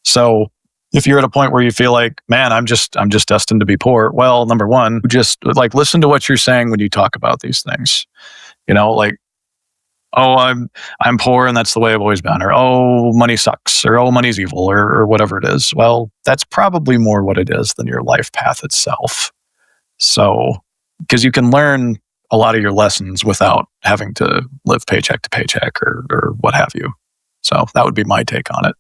So if you're at a point where you feel like, man, I'm just destined to be poor. Well, number one, just like listen to what you're saying when you talk about these things. Like, oh, I'm poor and that's the way I've always been, or oh, money sucks, or oh, money's evil, or whatever it is. Well, that's probably more what it is than your life path itself. So, because you can learn a lot of your lessons without having to live paycheck to paycheck or what have you. So that would be my take on it.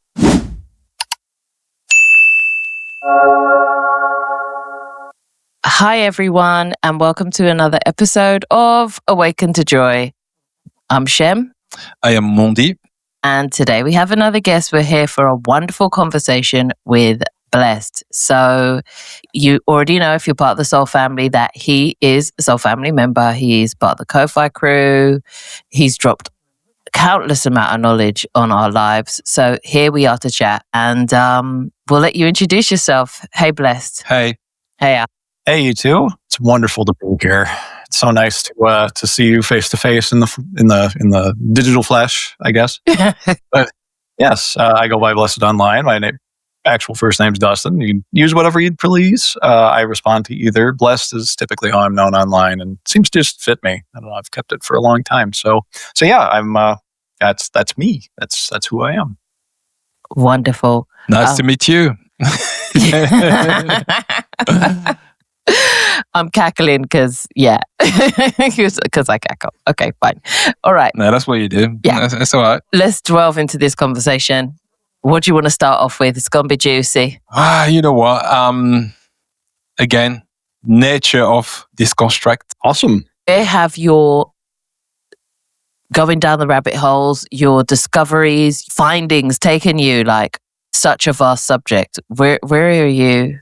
Hi, everyone, and welcome to another episode of Awaken to Joy. I'm Shem. I am Mondi. And today we have another guest. We're here for a wonderful conversation with Blessed. So you already know, if you're part of the Soul Family, that he is a Soul Family member. He's part of the Ko-Fi crew. He's dropped countless amount of knowledge on our lives. So here we are to chat, and we'll let you introduce yourself. Hey, Blessed. Hey. Hey. Hey, you too. It's wonderful to be here. It's so nice to see you face to face in the digital flesh, I guess. But yes, I go by Blessed online. My actual first name's Dustin. You can use whatever you'd please. I respond to either. Blessed is typically how I'm known online, and seems to just fit me. I don't know. I've kept it for a long time. So yeah, I'm. That's me. That's who I am. Wonderful. Nice to meet you. I'm cackling because I cackle. Okay, fine. All right. No, that's what you do. Yeah. That's all right. Let's delve into this conversation. What do you want to start off with? It's going to be juicy. You know what? Again, nature of this construct. Awesome. Where have your going down the rabbit holes, your discoveries, findings taken you? Like, such a vast subject. Where are you?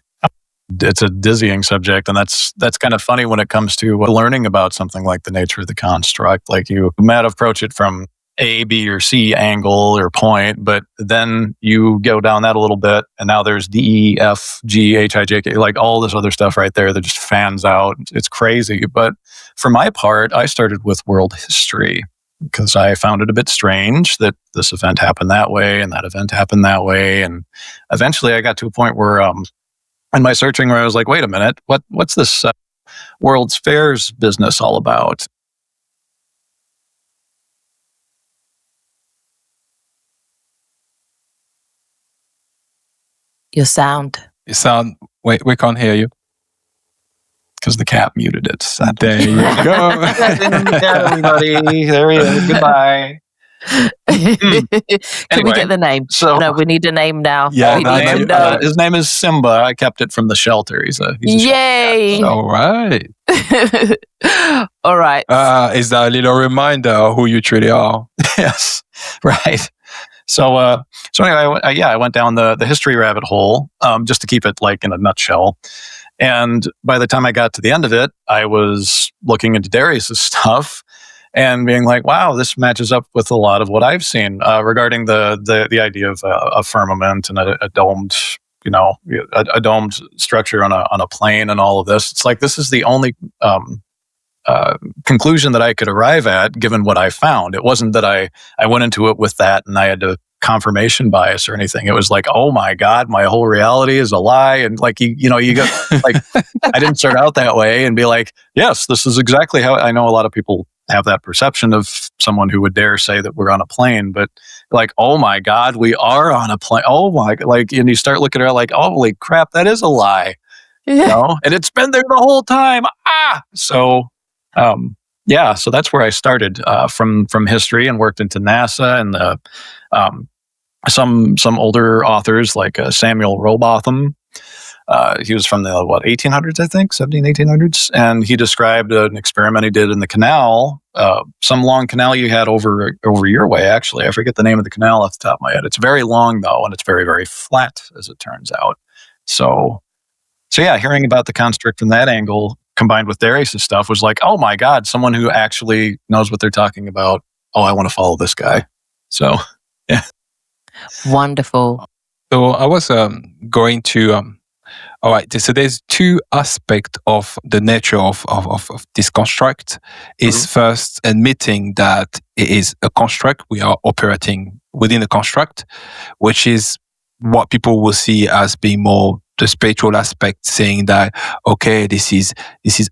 It's a dizzying subject, and that's kind of funny when it comes to learning about something like the nature of the construct. Like, you might approach it from A, B, or C angle or point, but then you go down that a little bit, and now there's D, E, F, G, H, I, J, K, like all this other stuff right there that just fans out. It's crazy. But for my part, I started with world history because I found it a bit strange that this event happened that way and that event happened that way. And eventually I got to a point where in my searching where I was like, wait a minute, what's this World's Fairs business all about? Your sound. Wait, we can't hear you. Because the cat muted it. There you go. Everybody, there he is. Goodbye. Can Anyway, we get the name? so- we need a name now. Yeah, We no, need no, to you- know. His name is Simba. I kept it from the shelter. He's a Yay! All right. All right. Is that a little reminder of who you truly are? Yes, right. So anyway, I went down the history rabbit hole just to keep it like in a nutshell. And by the time I got to the end of it, I was looking into Darius's stuff and being like, wow, this matches up with a lot of what I've seen regarding the idea of a firmament and a domed, a domed structure on a plane and all of this. It's like, this is the only conclusion that I could arrive at given what I found. It wasn't that I went into it with that and I had to confirmation bias or anything. It was like, oh my God, my whole reality is a lie. And like, you go like, I didn't start out that way and be like, yes, this is exactly how. I know a lot of people have that perception of someone who would dare say that we're on a plane, but like, oh my God, we are on a plane. Oh my, like, and you start looking at it like, holy crap, that is a lie. And it's been there the whole time. So that's where I started from history and worked into NASA and some older authors like Samuel Rowbotham. He was from the 1800s, I think, 1800s, and he described an experiment he did in the canal, some long canal you had over your way. Actually, I forget the name of the canal off the top of my head. It's very long though, and it's very, very flat, as it turns out. So yeah, hearing about the construct from that angle combined with Darius' stuff was like, oh my God, someone who actually knows what they're talking about. Oh, I want to follow this guy. So, yeah. Wonderful. So I was going to. All right. So there's two aspects of the nature of this construct. Is first admitting that it is a construct. We are operating within a construct, which is what people will see as being more the spiritual aspect, saying that, okay, this is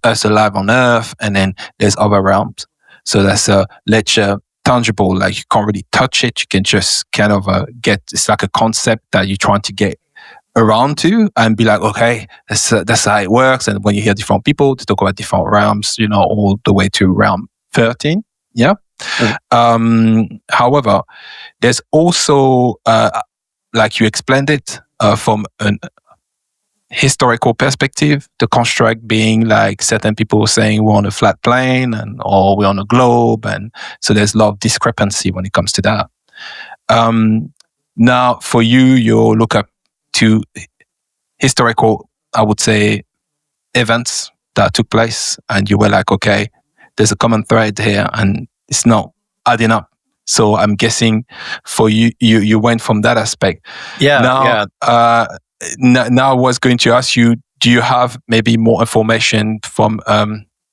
us alive on Earth, and then there's other realms. So that's ledger tangible, like you can't really touch it. You can just kind of it's like a concept that you're trying to get around to and be like, okay, that's how it works. And when you hear different people to talk about different realms, all the way to realm 13. Yeah. However, there's also, like you explained it, from an historical perspective, the construct being like certain people saying we're on a flat plane or we're on a globe. And so there's a lot of discrepancy when it comes to that. Now, for you look up to historical, I would say, events that took place, and you were like, okay, there's a common thread here and it's not adding up. So I'm guessing for you went from that aspect. Yeah. Now I was going to ask you, do you have maybe more information from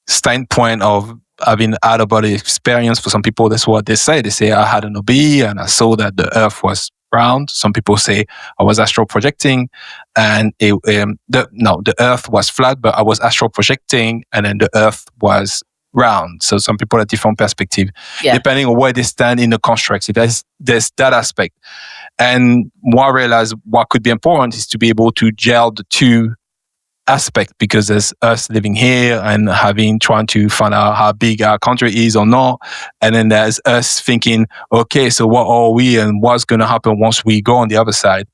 standpoint of having out-of-body experience? For some people, that's what they say. They say, I had an OB and I saw that the Earth was round. Some people say I was astral projecting and the Earth was flat, but I was astral projecting and then the Earth was round. So some people have different perspective, depending on where they stand in the construct. So there's that aspect. And what I realized what could be important is to be able to gel the two aspects, because there's us living here and trying to find out how big our country is or not. And then there's us thinking, okay, so what are we and what's going to happen once we go on the other side?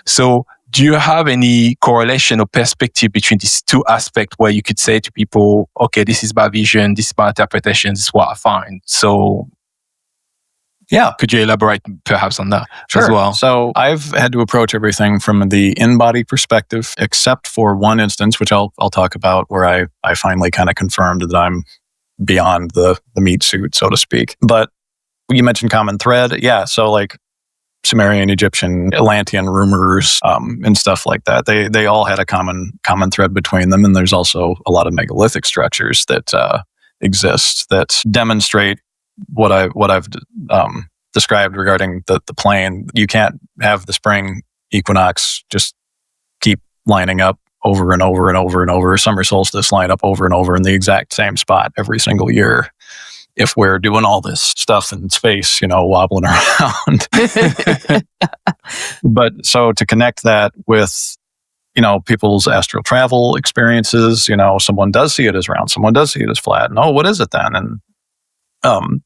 So do you have any correlation or perspective between these two aspects where you could say to people, okay, this is my vision, this is my interpretation, this is what I find? So yeah, could you elaborate perhaps on that as well? So I've had to approach everything from the in-body perspective, except for one instance, which I'll talk about, where I finally kind of confirmed that I'm beyond the meat suit, so to speak. But you mentioned common thread. Yeah, so like Sumerian, Egyptian, Atlantean rumors, and stuff like that. They all had a common thread between them, and there's also a lot of megalithic structures that exist that demonstrate what I've described regarding the plane. You can't have the spring equinox just keep lining up over and over and over and over. Summer solstice line up over and over in the exact same spot every single year. If we're doing all this stuff in space, wobbling around. But so to connect that with, people's astral travel experiences, someone does see it as round, someone does see it as flat. And what is it then? And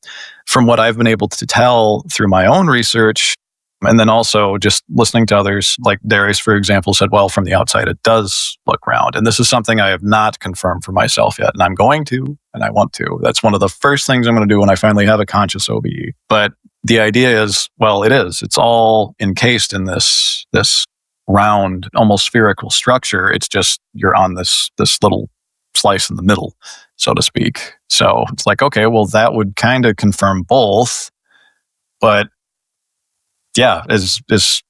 from what I've been able to tell through my own research, and then also just listening to others, like Darius, for example, said, well, from the outside, it does look round. And this is something I have not confirmed for myself yet. And I'm going to, and I want to. That's one of the first things I'm going to do when I finally have a conscious OBE. But the idea is, well, it is. It's all encased in this round, almost spherical structure. It's just you're on this little slice in the middle, so to speak. So it's like, okay, well, that would kind of confirm both. But yeah, as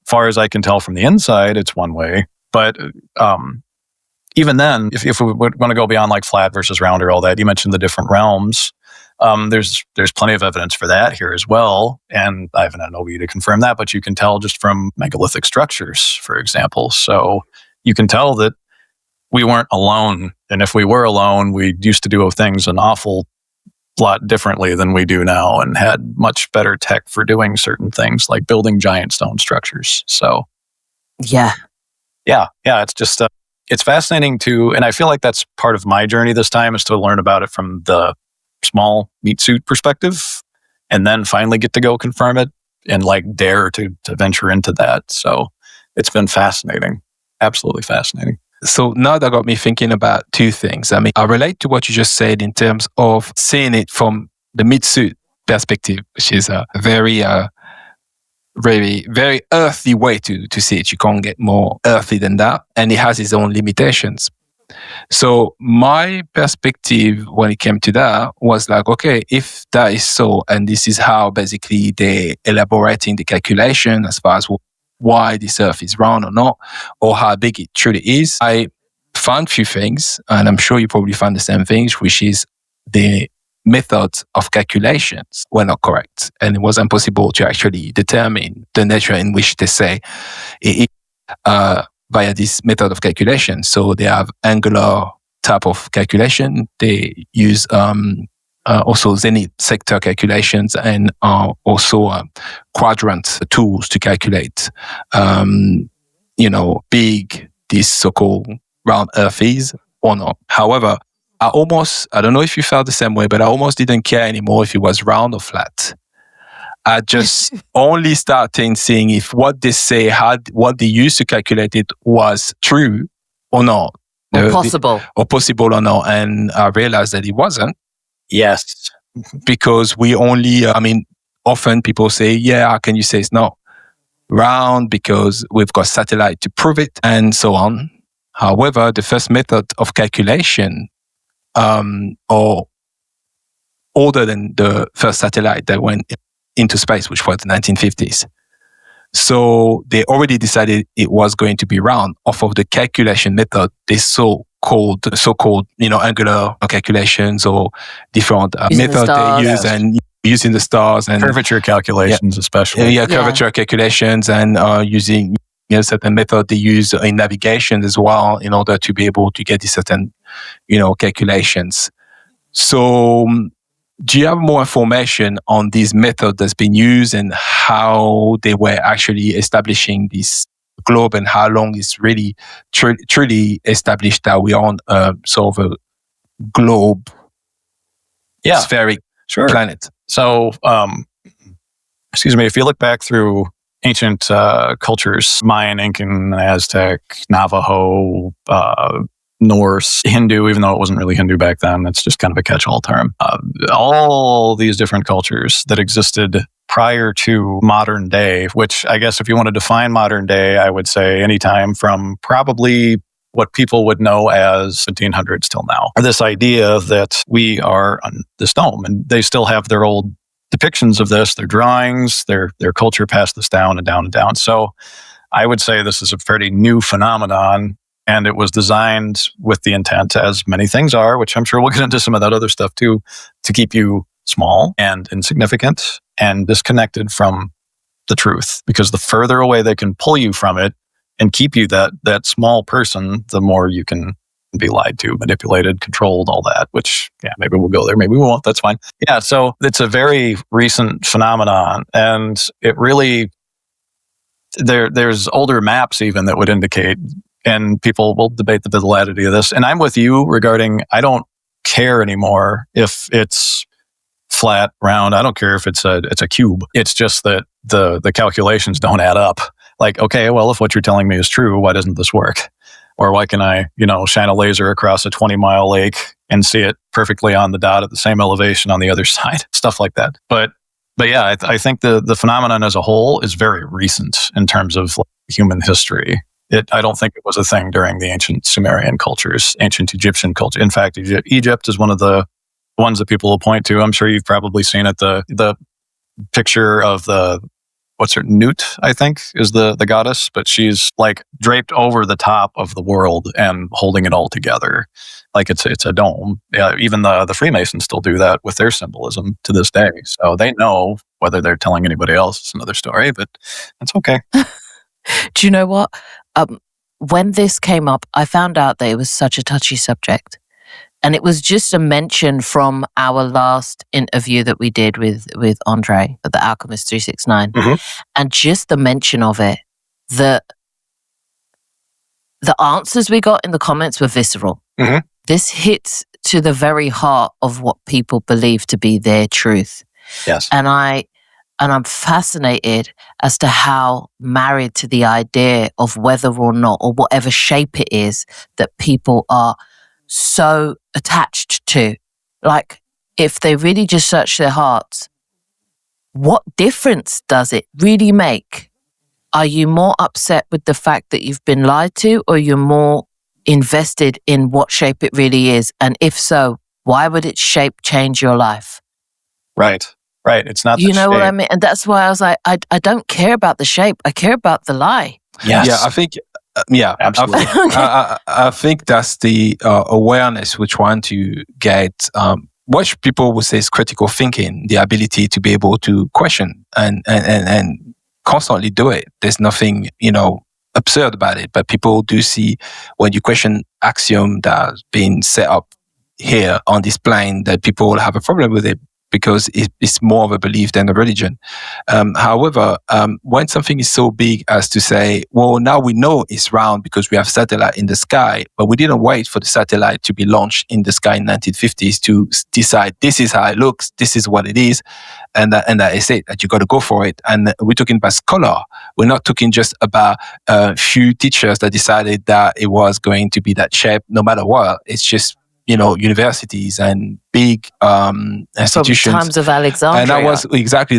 far as I can tell from the inside, it's one way. But even then, if we want to go beyond like flat versus round or all that, you mentioned the different realms. There's plenty of evidence for that here as well. And I haven't had an OB to confirm that, but you can tell just from megalithic structures, for example. So you can tell that we weren't alone. And if we were alone, we used to do things an awful lot differently than we do now, and had much better tech for doing certain things like building giant stone structures. So yeah, it's just it's fascinating to, and I feel like that's part of my journey this time, is to learn about it from the small meat suit perspective, and then finally get to go confirm it and like dare to venture into that. So it's been fascinating, absolutely fascinating. So now that got me thinking about two things. I mean, I relate to what you just said in terms of seeing it from the mid-suit perspective, which is a very, very earthly way to see it. You can't get more earthly than that. And it has its own limitations. So my perspective when it came to that was like, okay, if that is so, and this is how basically they're elaborating the calculation as far as why this Earth is round or not, or how big it truly is. I found a few things, and I'm sure you probably found the same things, which is the methods of calculations were not correct, and it was impossible to actually determine the nature in which they say it via this method of calculation. So they have angular type of calculation. They use also zenith sector calculations, and also quadrant tools to calculate, big this so-called round Earth is or not. However, I don't know if you felt the same way, but I almost didn't care anymore if it was round or flat. I just only started seeing if what they say, what they used to calculate it was true or not. Or possible. Or possible or not. And I realized that it wasn't. Yes. Because we only, often people say, yeah, how can you say it's not round? Because we've got satellite to prove it and so on. However, the first method of calculation, or older than the first satellite that went into space, which was the 1950s. So they already decided it was going to be round off of the calculation method, they so-called, angular calculations or different methods they use, and using the stars and curvature calculations, especially. Curvature calculations, and using certain method they use in navigation as well in order to be able to get these certain, calculations. So do you have more information on this method that's been used and how they were actually establishing this globe, and how long it's really truly established that we are on sort of a globe, spheric planet? So, if you look back through ancient cultures, Mayan, Incan, Aztec, Navajo, Norse, Hindu, even though it wasn't really Hindu back then, it's just kind of a catch-all term. All these different cultures that existed prior to modern day, which I guess if you want to define modern day, I would say anytime from probably what people would know as 1700s till now. This idea that we are on this dome, and they still have their old depictions of this, their drawings, their culture passed this down and down and down. So I would say this is a pretty new phenomenon. And it was designed with the intent, as many things are, which I'm sure we'll get into some of that other stuff too, to keep you small and insignificant and disconnected from the truth. Because the further away they can pull you from it and keep you that small person, the more you can be lied to, manipulated, controlled, all that, which, maybe we'll go there, maybe we won't, that's fine. Yeah, so it's a very recent phenomenon. And it really, there's older maps even that would indicate, and people will debate the validity of this. And I'm with you regarding, I don't care anymore if it's flat, round. I don't care if it's a cube. It's just that the calculations don't add up. Like, okay, well, if what you're telling me is true, why doesn't this work? Or why can I, shine a laser across a 20-mile lake and see it perfectly on the dot at the same elevation on the other side? Stuff like that. But yeah, I think the phenomenon as a whole is very recent in terms of human history. I don't think it was a thing during the ancient Sumerian cultures, ancient Egyptian culture. In fact, Egypt is one of the ones that people will point to. I'm sure you've probably seen it. The picture of Nut, I think, is the goddess, but she's like draped over the top of the world and holding it all together, like it's a dome. Yeah, even the Freemasons still do that with their symbolism to this day. So they know whether they're telling anybody else. It's another story, but that's okay. Do you know what? When this came up, I found out that it was such a touchy subject. And it was just a mention from our last interview that we did with Andre at the Alchemist 369. Mm-hmm. And just the mention of it, the answers we got in the comments were visceral. Mm-hmm. This hits to the very heart of what people believe to be their truth. Yes. And I'm fascinated as to how married to the idea of whether or not, or whatever shape it is, that people are so attached to. Like, if they really just search their hearts, what difference does it really make? Are you more upset with the fact that you've been lied to, or you're more invested in what shape it really is? And if so, why would its shape change your life? Right. It's not. You know what I mean? And that's why I was like, I don't care about the shape. I care about the lie. Yes. Yeah, I think. Absolutely. I think that's the awareness we're trying to get what people would say is critical thinking, the ability to be able to question and constantly do it. There's nothing, absurd about it, but people do see when you question axiom that's been set up here on this plane that people will have a problem with it because it's more of a belief than a religion. However, when something is so big as to say, well, now we know it's round because we have satellite in the sky, but we didn't wait for the satellite to be launched in the sky in 1950s to decide this is how it looks, this is what it is, and that is it, that you got to go for it. And we're talking about scholar. We're not talking just about a few teachers that decided that it was going to be that shape no matter what. It's just universities and big institutions. From times of Alexandria. And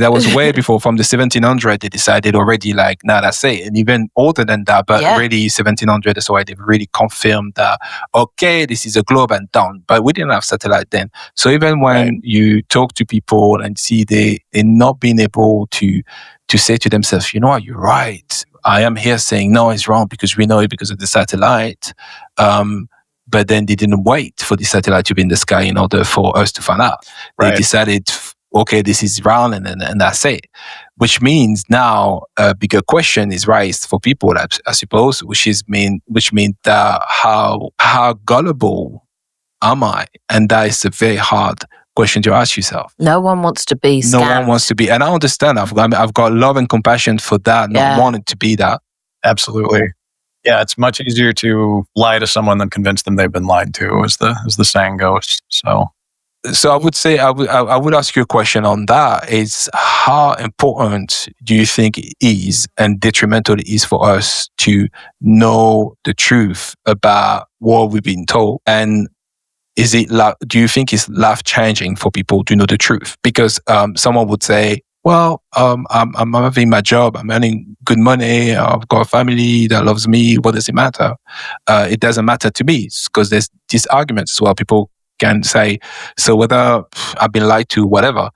that was way before, from the 1700s, they decided already, like, nah, that's it. And even older than that, but really 1700, that's why they've really confirmed that, okay, this is a globe and done. But we didn't have satellite then. So even when you talk to people and see they're not being able to say to themselves, you know what, you're right. I am here saying, no, it's wrong because we know it because of the satellite. But then they didn't wait for the satellite to be in the sky in order for us to find out. They decided, okay, this is round, and that's it. Which means now a bigger question is raised for people, I suppose, which means that how gullible am I? And that is a very hard question to ask yourself. No one wants to be scammed. No one wants to be, and I understand. I've got love and compassion for that, not wanting to be that. Absolutely. Yeah, it's much easier to lie to someone than convince them they've been lied to, as the saying goes. So I would say I would ask you a question on that. Is how important do you think it is and detrimental it is for us to know the truth about what we've been told? And do you think it's life changing for people to know the truth? Because someone would say, well, I'm having my job, I'm earning good money, I've got a family that loves me, what does it matter? It doesn't matter to me, because there's these arguments as well. People can say, so whether I've been lied to, whatever.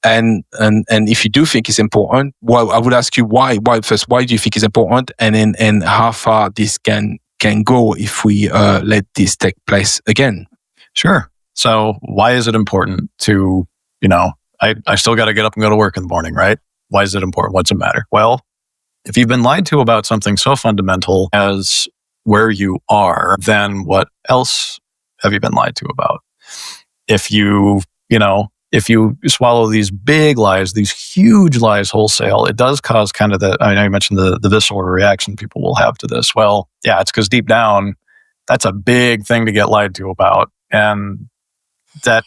And if you do think it's important, well, I would ask you why first, why do you think it's important? And then how far this can go if we let this take place again? Sure. So why is it important to, I still got to get up and go to work in the morning, right? Why is it important? What's it matter? Well, if you've been lied to about something so fundamental as where you are, then what else have you been lied to about? If you swallow these big lies, these huge lies wholesale, it does cause kind of I know you mentioned the visceral reaction people will have to this. Well, yeah, it's because deep down, that's a big thing to get lied to about. And that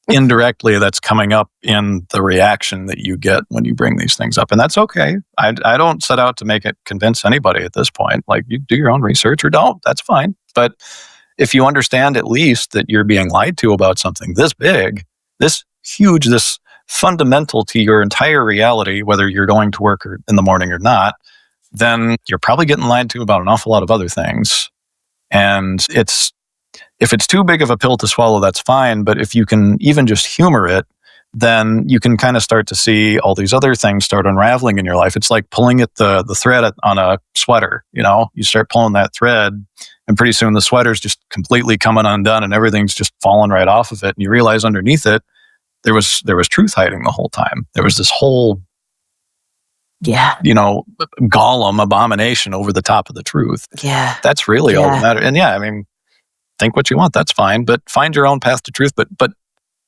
indirectly, that's coming up in the reaction that you get when you bring these things up. And that's okay. I don't set out to convince anybody at this point. Like, you do your own research or don't, that's fine. But if you understand at least that you're being lied to about something this big, this huge, this fundamental to your entire reality, whether you're going to work in the morning or not, then you're probably getting lied to about an awful lot of other things. And if it's too big of a pill to swallow, that's fine. But if you can even just humor it, then you can kind of start to see all these other things start unraveling in your life. It's like pulling at the thread on a sweater. You start pulling that thread, and pretty soon the sweater's just completely coming undone, and everything's just falling right off of it. And you realize underneath it, there was truth hiding the whole time. There was this whole, golem abomination over the top of the truth. Yeah, that's really all that matters. And think what you want, that's fine, but find your own path to truth, but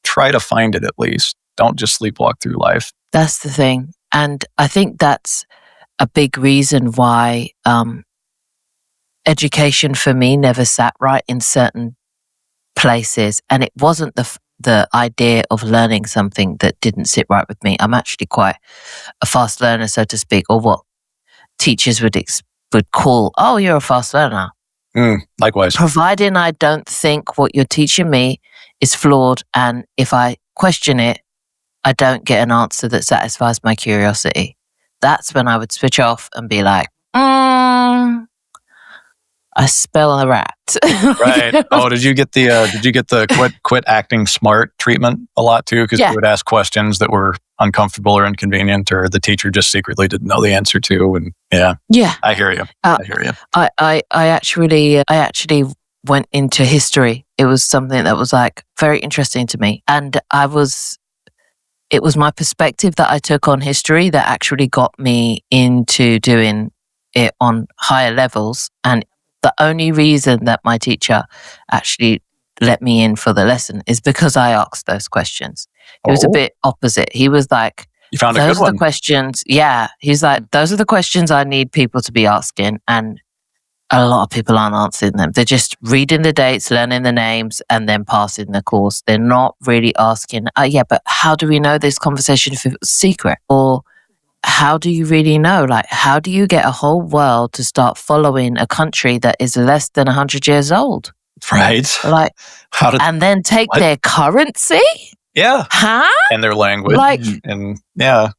try to find it at least. Don't just sleepwalk through life. That's the thing. And I think that's a big reason why education for me never sat right in certain places. And it wasn't the idea of learning something that didn't sit right with me. I'm actually quite a fast learner, so to speak, or what teachers would call, oh, you're a fast learner. Likewise. Providing I don't think what you're teaching me is flawed, and if I question it, I don't get an answer that satisfies my curiosity. That's when I would switch off and be like, I spell a rat. Right. Oh, did you get the quit acting smart treatment a lot too? Because you would ask questions that were uncomfortable or inconvenient, or the teacher just secretly didn't know the answer to. And yeah, I hear you. I actually went into history. it was something that was like very interesting to me. And it was my perspective that I took on history that actually got me into doing it on higher levels. And the only reason that my teacher actually let me in for the lesson is because I asked those questions. It was a bit opposite. He was like, you found a those good are one. the questions. Yeah. He's like, those are the questions I need people to be asking. And a lot of people aren't answering them. They're just reading the dates, learning the names, and then passing the course. They're not really asking, yeah, but how do we know this conversation if it was secret? Or how do you really know? Like, how do you get a whole world to start following a country that is less than 100 years old? Right. Like, and then take their currency? Yeah. Huh? And their language. Like, and yeah.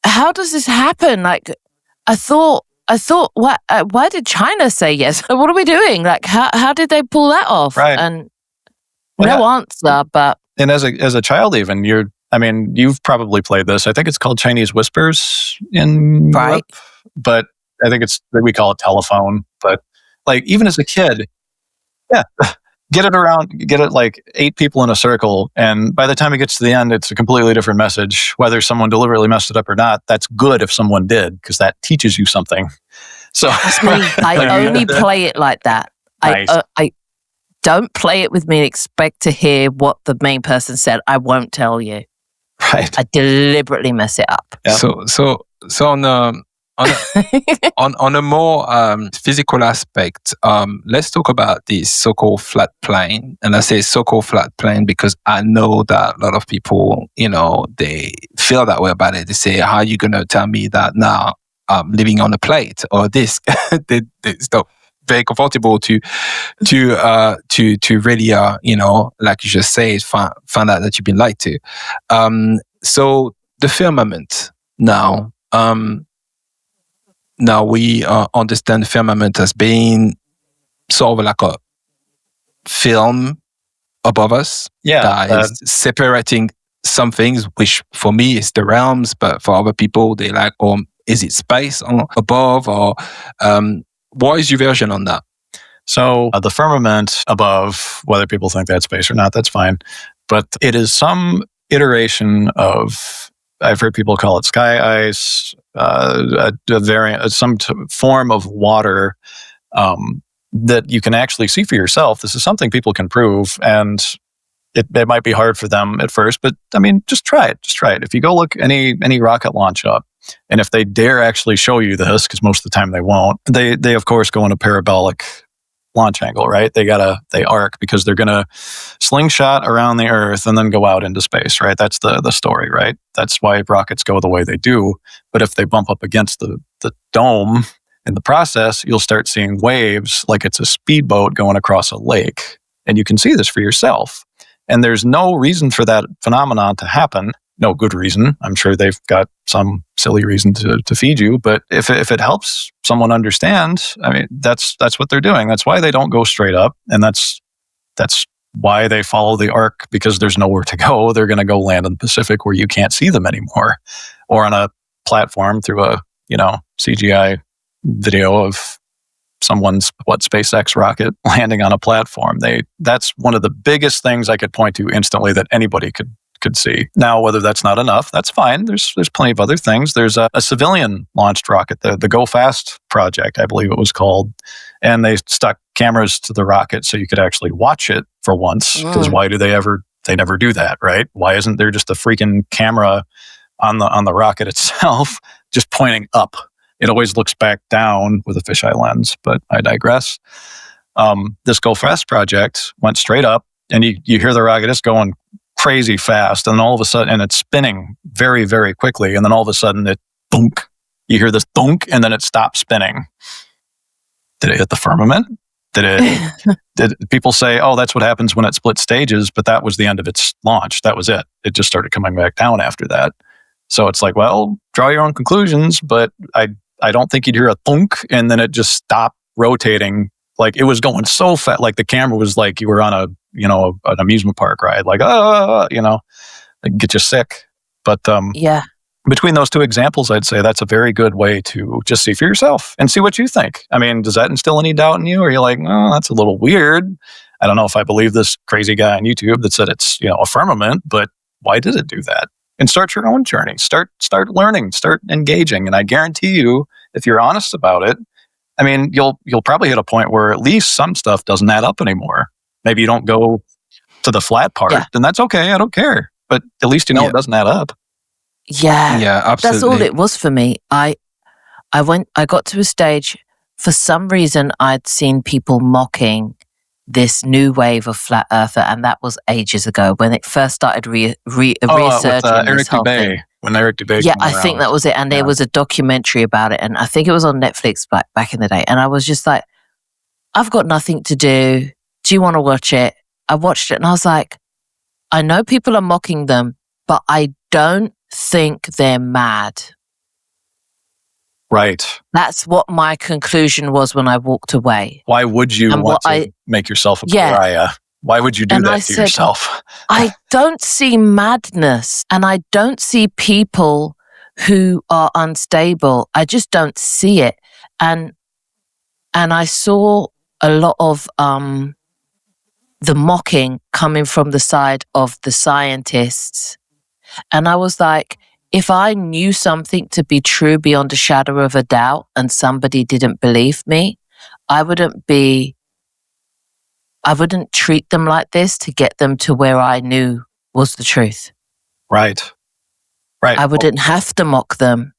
How does this happen? Like, I thought, why did China say yes? What are we doing? Like, how did they pull that off? Right. And no answer, but. And as a child, even, you've probably played this. I think it's called Chinese Whispers in Europe, but I think we call it telephone. But like, even as a kid, yeah, get it like 8 people in a circle. And by the time it gets to the end, it's a completely different message. Whether someone deliberately messed it up or not, that's good if someone did, because that teaches you something. So that's me. I only play it like that. Nice. I don't play it with me and expect to hear what the main person said. I won't tell you. Right. I deliberately mess it up. Yeah. So on a more physical aspect, let's talk about this so-called flat plane. And I say so-called flat plane because I know that a lot of people, they feel that way about it. They say, how are you going to tell me that now I'm living on a plate or a disc? It's not very comfortable to really, like you just say, find out that you've been lied to. So the firmament now, now we understand the firmament as being sort of like a film above us that is separating some things, which for me is the realms, but for other people, they like, is it space above? Or what is your version on that? So the firmament above, whether people think that's space or not, that's fine. But it is some iteration of, I've heard people call it sky ice, a variant, some form of water that you can actually see for yourself. This is something people can prove, and it might be hard for them at first, but just try it. Just try it. If you go look any rocket launch up, and if they dare actually show you this, because most of the time they won't, they of course go in a parabolic launch angle, right? They arc because they're going to slingshot around the Earth and then go out into space, right? That's the story, right? That's why rockets go the way they do. But if they bump up against the dome in the process, you'll start seeing waves like it's a speedboat going across a lake. And you can see this for yourself. And there's no reason for that phenomenon to happen. No good reason. I'm sure they've got some silly reason to feed you, but if it helps someone understand, that's what they're doing. That's why they don't go straight up, and that's why they follow the arc, because there's nowhere to go. They're going to go land in the Pacific where you can't see them anymore, or on a platform through a CGI video of someone's SpaceX rocket landing on a platform. That's one of the biggest things I could point to instantly that anybody could see. Now, whether that's not enough, that's fine. There's plenty of other things. There's a civilian launched rocket, the Go Fast project, I believe it was called, and they stuck cameras to the rocket so you could actually watch it for once. Because why do they never do that, right? Why isn't there just a freaking camera on the rocket itself just pointing up? It always looks back down with a fisheye lens, but I digress. This Go Fast project went straight up, and you hear the rocket is going crazy fast, and all of a sudden, and it's spinning very, very quickly, and then all of a sudden it thunk. You hear this thunk, and then it stops spinning. Did it hit the firmament? Did people say, oh, that's what happens when it splits stages, but that was the end of its launch. That was it. It just started coming back down after that. So it's like, well, draw your own conclusions, but I don't think you'd hear a thunk, and then it just stopped rotating. Like, it was going so fast, like the camera was like you were on an amusement park ride, like, like get you sick. But yeah, between those two examples, I'd say that's a very good way to just see for yourself and see what you think. Does that instill any doubt in you? Or you're like, oh, that's a little weird. I don't know if I believe this crazy guy on YouTube that said it's, a firmament, but why did it do that? And start your own journey. Start learning, start engaging. And I guarantee you, if you're honest about it, I mean, you'll probably hit a point where at least some stuff doesn't add up anymore. Maybe you don't go to the flat part, and that's okay. I don't care. But at least it doesn't add up. Yeah. Yeah, absolutely. That's all it was for me. I got to a stage, for some reason, I'd seen people mocking this new wave of flat earther, and that was ages ago when it first started resurging. With this whole thing. When Eric Dubay Yeah, came I around. think that was it. And there was a documentary about it, and I think it was on Netflix back in the day. And I was just like, I've got nothing to do. Do you want to watch it? I watched it and I was like, I know people are mocking them, but I don't think they're mad. Right. That's what my conclusion was when I walked away. Why would you want to make yourself a pariah? Why would you do that to yourself? I don't see madness, and I don't see people who are unstable. I just don't see it. And I saw a lot of the mocking coming from the side of the scientists. And I was like, if I knew something to be true beyond a shadow of a doubt and somebody didn't believe me, I wouldn't treat them like this to get them to where I knew was the truth. Right. I wouldn't have to mock them.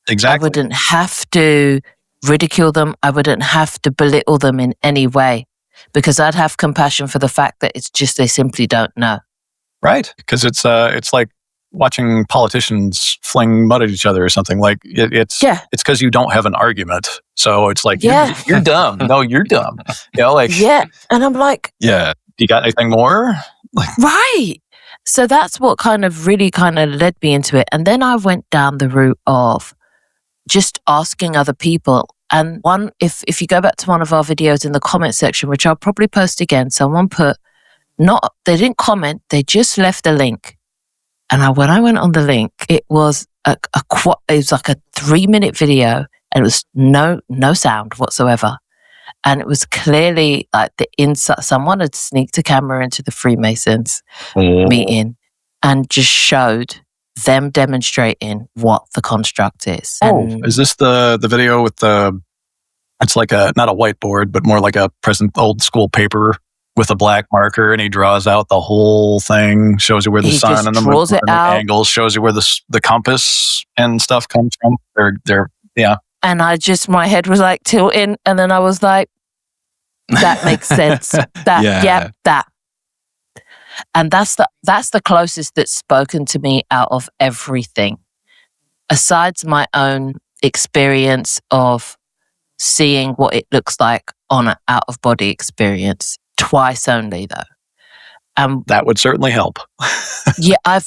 Exactly. I wouldn't have to ridicule them. I wouldn't have to belittle them in any way, because I'd have compassion for the fact that it's just they simply don't know. Right. Because it's like watching politicians fling mud at each other or something. Like it's because you don't have an argument. So it's like, you're dumb. No, you're dumb. And I'm like, you got anything more? Right. So that's what really led me into it. And then I went down the route of just asking other people. And if you go back to one of our videos in the comment section, which I'll probably post again, someone put, they didn't comment, they just left a link. And when I went on the link, it was it was like a 3-minute video, and it was no sound whatsoever. And it was clearly like the inside, someone had sneaked a camera into the Freemasons meeting and just showed them demonstrating what the construct is. Is this the video with it's like not a whiteboard, but more like a present old school paper with a black marker, and he draws out the whole thing, shows you where the sun and the moon and the angles, shows you where the compass and stuff comes from. And my head was like tilting, and then I was like, that makes sense. That. And that's the closest that's spoken to me out of everything. Aside my own experience of seeing what it looks like on an out-of-body experience, twice only though. That would certainly help. I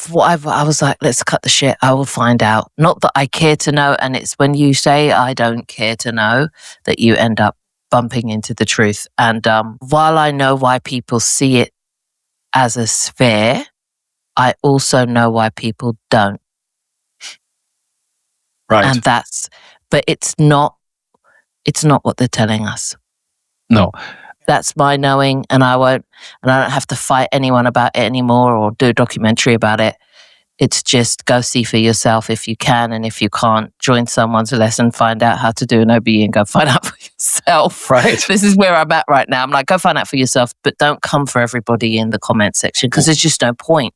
was like, let's cut the shit. I will find out. Not that I care to know. And it's when you say I don't care to know that you end up bumping into the truth. And while I know why people see it as a sphere, I also know why people don't. Right. And but it's not what they're telling us. No. That's my knowing, and I don't have to fight anyone about it anymore or do a documentary about it. It's just go see for yourself if you can, and if you can't, join someone's lesson, find out how to do an OBE and go find out for yourself. Right. This is where I'm at right now. I'm like, go find out for yourself, but don't come for everybody in the comment section, because there's just no point.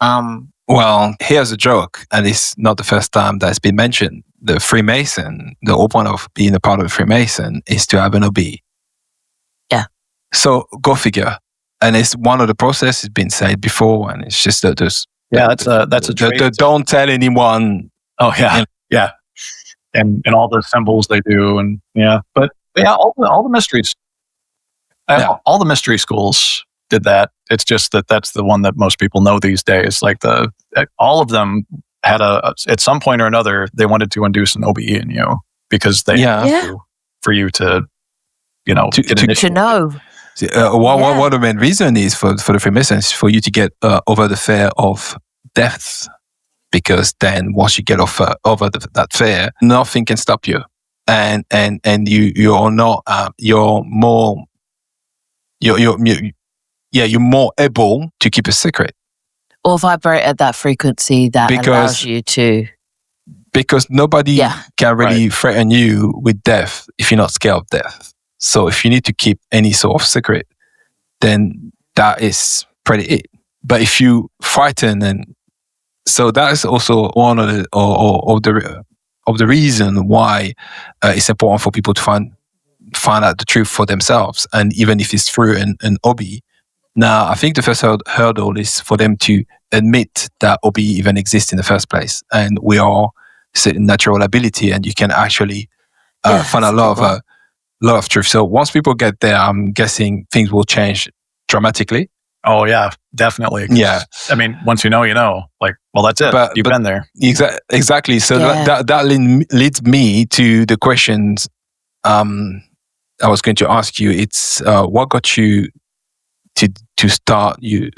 Well, here's a joke, and it's not the first time that's been mentioned. The Freemason, the whole point of being a part of the Freemason is to have an OBE. Yeah. So go figure. And it's one of the processes been said before, and it's just that there's that's a trait. Don't tell anyone. Oh yeah, and all the symbols they do, and all the mysteries. All the mystery schools did that. It's just that's the one that most people know these days. Like all of them had at some point or another, they wanted to induce an OBE in you because they for you to to know. What the main reason is for the Freemasons, for you to get over the fear of death, because then once you get over that fear, nothing can stop you, and you're not you're more you're more able to keep a secret. Or vibrate at that frequency that allows you to. Because nobody can really threaten you with death if you're not scared of death. So if you need to keep any sort of secret, then that is pretty it. But if you frighten, and so that is also one of the reason why it's important for people to find out the truth for themselves, and even if it's through an hobby. Now, I think the first hurdle is for them to admit that hobby even exists in the first place, and we are certain natural ability, and you can actually find a lot of truth. So once people get there, I'm guessing things will change dramatically. Oh yeah, definitely. Yeah, I mean, once you know, like, well, that's it. You've been there. Exactly. So that leads me to the questions I was going to ask you. It's what got you to start your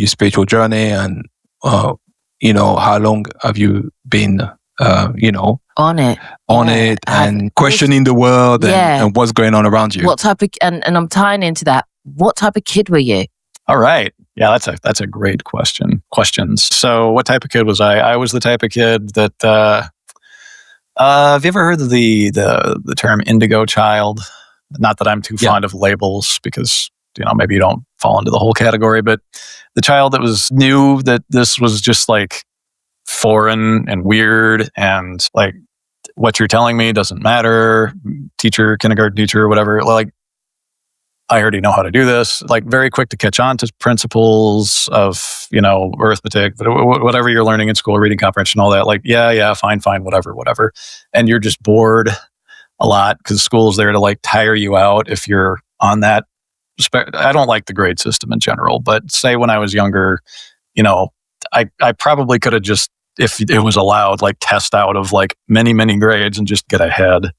spiritual journey, and how long have you been on it and questioning the world and what's going on around you? What type of and I'm tying into that. What type of kid were you? All right. Yeah, that's a great question. Questions. So what type of kid was I? I was the type of kid that have you ever heard of the term indigo child? Not that I'm too fond of labels, because maybe you don't fall into the whole category, but the child that was knew that this was just like foreign and weird, and like what you're telling me doesn't matter. Teacher, kindergarten teacher, whatever. Like, I already know how to do this. Like, very quick to catch on to principles of, arithmetic, whatever you're learning in school, reading comprehension, all that. Like, yeah, fine, whatever. And you're just bored a lot because school's there to like tire you out if you're on that. I don't like the grade system in general, but say when I was younger, I probably could have just, if it was allowed, like test out of like many, many grades and just get ahead.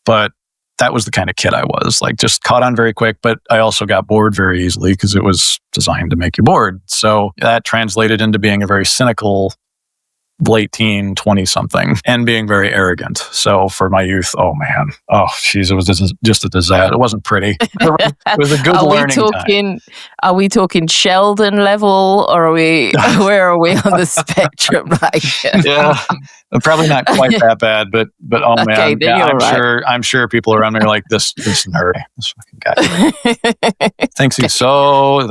But that was the kind of kid I was, like just caught on very quick, but I also got bored very easily because it was designed to make you bored. So that translated into being a very cynical late teen, 20-something, and being very arrogant. So for my youth, it was just a disaster. It wasn't pretty. It was a good learning time. Are we talking Sheldon level, or where are we on the spectrum? Yeah, probably not quite that bad, but oh man, I'm sure people around me are like, this nerd, this fucking guy thinks he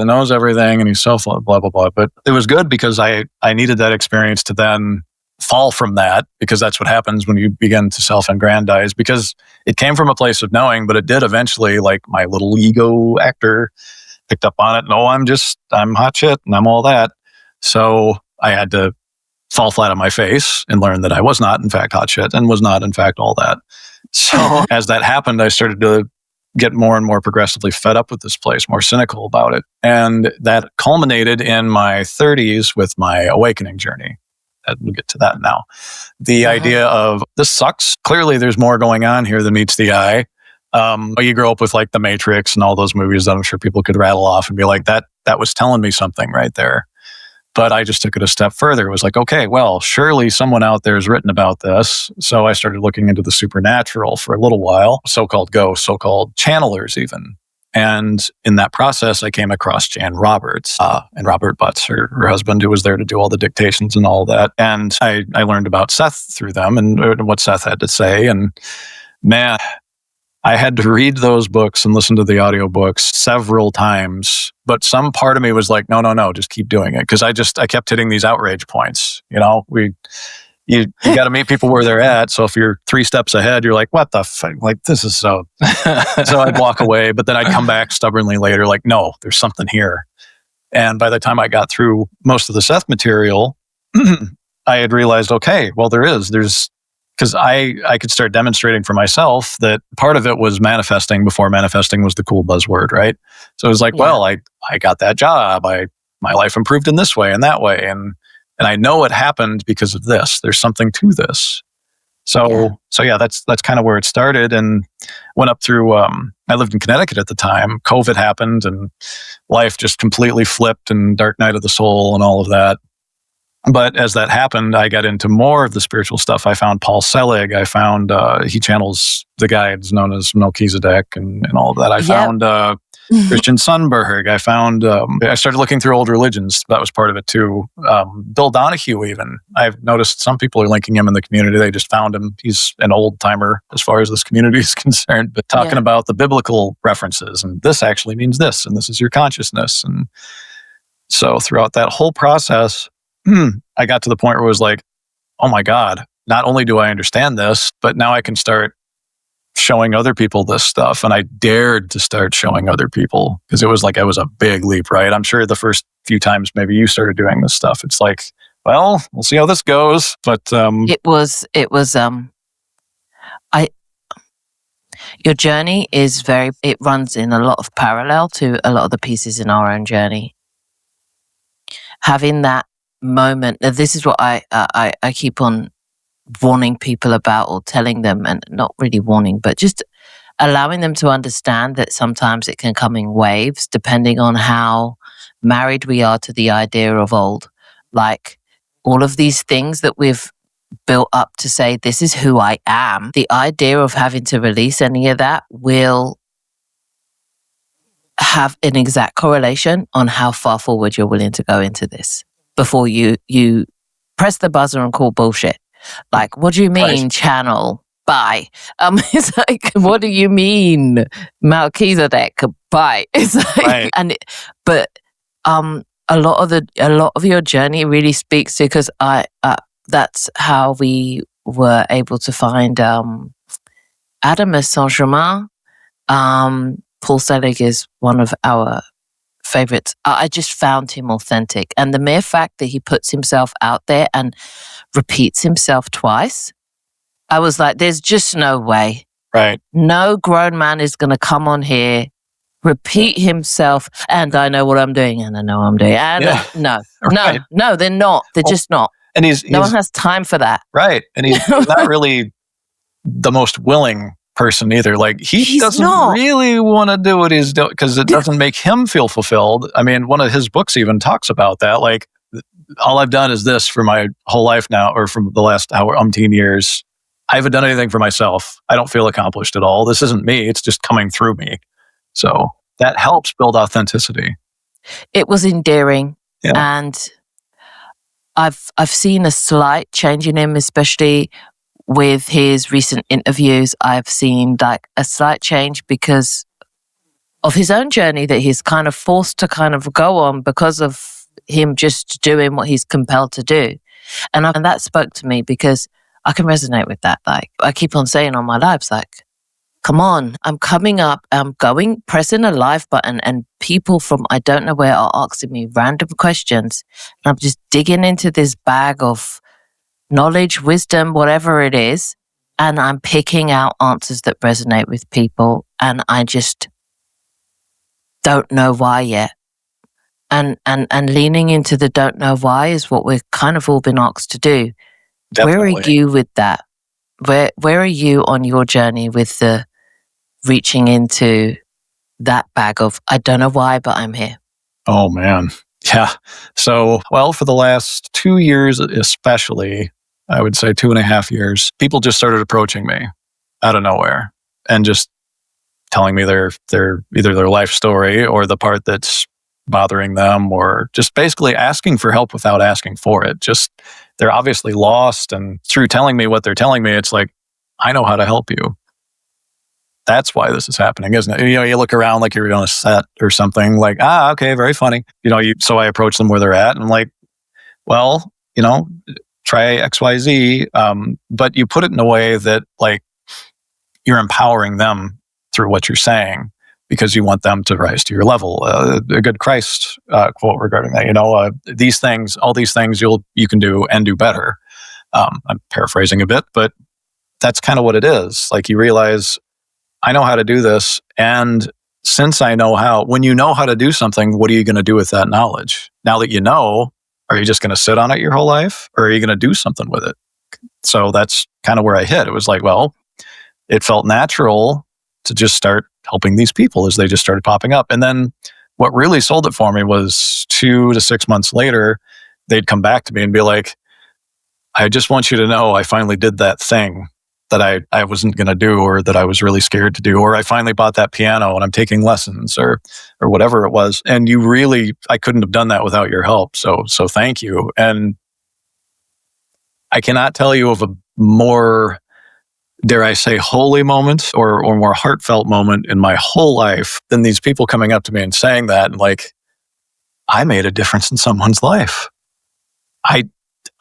knows everything, and he's so blah blah blah. But it was good because I needed that experience to then fall from that, because that's what happens when you begin to self-aggrandize, because it came from a place of knowing, but it did eventually, like my little ego actor picked up on it. No, I'm hot shit and I'm all that. So I had to fall flat on my face and learn that I was not in fact hot shit and was not in fact all that. So as that happened, I started to get more and more progressively fed up with this place, more cynical about it. And that culminated in my 30s with my awakening journey. We'll get to that now. The idea of, this sucks. Clearly, there's more going on here than meets the eye. You grow up with like The Matrix and all those movies that I'm sure people could rattle off and be like, that was telling me something right there. But I just took it a step further. It was like, okay, well, surely someone out there has written about this. So I started looking into the supernatural for a little while, so-called ghosts, so-called channelers even. And in that process, I came across Jan Roberts and Robert Butts, her husband, who was there to do all the dictations and all that. And I learned about Seth through them and what Seth had to say. And man, I had to read those books and listen to the audiobooks several times. But some part of me was like, no, just keep doing it. Because I kept hitting these outrage points. You got to meet people where they're at. So if you're 3 steps ahead, you're like, what the fuck? Like, this is so. So I'd walk away, but then I'd come back stubbornly later, like, no, there's something here. And by the time I got through most of the Seth material, I had realized, okay, well, there's, because I could start demonstrating for myself that part of it was manifesting before manifesting was the cool buzzword, right? So it was like, well, I got that job. My life improved in this way and that way. And I know it happened because of this. There's something to this. So that's kind of where it started, and went up through, I lived in Connecticut at the time. COVID happened and life just completely flipped, and dark night of the soul and all of that. But as that happened, I got into more of the spiritual stuff. I found Paul Selig. I found, he channels the guides known as Melchizedek and all of that. I found Christian Sundberg. I found, I started looking through old religions. That was part of it too. Bill Donahue, even. I've noticed some people are linking him in the community. They just found him. He's an old timer as far as this community is concerned, but talking about the biblical references, and this actually means this, and this is your consciousness. And so throughout that whole process, I got to the point where it was like, oh my God, not only do I understand this, but now I can start showing other people this stuff. And I dared to start showing other people because it was a big leap, right? I'm sure the first few times maybe you started doing this stuff, it's like, well, we'll see how this goes. But your journey is it runs in a lot of parallel to a lot of the pieces in our own journey. Having that moment, this is what I keep on warning people about, or telling them, and not really warning, but just allowing them to understand that sometimes it can come in waves depending on how married we are to the idea of old. Like all of these things that we've built up to say, this is who I am, the idea of having to release any of that will have an exact correlation on how far forward you're willing to go into this before you press the buzzer and call bullshit. Like, what do you mean, channel? Bye. It's like, what do you mean, Melchizedek? Bye. It's like, but a lot of your journey really speaks to, because that's how we were able to find Adam as Saint-Germain. Paul Selig is one of our favorites. I just found him authentic. And the mere fact that he puts himself out there and repeats himself twice, I was like, there's just no way. Right. No grown man is going to come on here, repeat himself, and I know what I'm doing, and I know what I'm doing. And no, they're not. They're just not. And no one has time for that. Right. And he's not really the most willing person either. Like he doesn't really want to do what he's doing because it doesn't make him feel fulfilled. I mean, one of his books even talks about that. Like, all I've done is this for my whole life now, or from the last umpteen years. I haven't done anything for myself. I don't feel accomplished at all. This isn't me. It's just coming through me. So that helps build authenticity. It was endearing. Yeah. And I've seen a slight change in him, especially with his recent interviews. I've seen like a slight change because of his own journey that he's kind of forced to kind of go on because of him just doing what he's compelled to do. And that spoke to me because I can resonate with that. Like I keep on saying on my lives, like, come on, I'm coming up, I'm pressing a live button, and people from I don't know where are asking me random questions. And I'm just digging into this bag of knowledge, wisdom, whatever it is, and I'm picking out answers that resonate with people, and I just don't know why yet. And leaning into the don't know why is what we've kind of all been asked to do. Definitely. Where are you with that? Where are you on your journey with the reaching into that bag of I don't know why, but I'm here? Oh man. Yeah. So, for the last 2 years, especially, I would say 2.5 years, people just started approaching me out of nowhere and just telling me their either their life story or the part that's bothering them, or just basically asking for help without asking for it. Just, they're obviously lost. And through telling me what they're telling me, it's like, I know how to help you. That's why this is happening, isn't it? You look around like you're on a set or something, like, okay, very funny. So I approach them where they're at and I'm like, well, try XYZ. But you put it in a way that like you're empowering them through what you're saying because you want them to rise to your level. A good Christ quote regarding that, these things, all these things you can do and do better. I'm paraphrasing a bit, but that's kind of what it is. Like you realize, I know how to do this. And since I know how, when you know how to do something, what are you going to do with that knowledge? Now that you know, are you just going to sit on it your whole life, or are you going to do something with it? So that's kind of where I hit. It was like, it felt natural to just start helping these people as they just started popping up. And then what really sold it for me was 2 to 6 months later, they'd come back to me and be like, I just want you to know I finally did that thing that I wasn't going to do, or that I was really scared to do, or I finally bought that piano and I'm taking lessons, or whatever it was. And I couldn't have done that without your help. So thank you. And I cannot tell you of a more, dare I say, holy moment or more heartfelt moment in my whole life than these people coming up to me and saying that, and like, I made a difference in someone's life.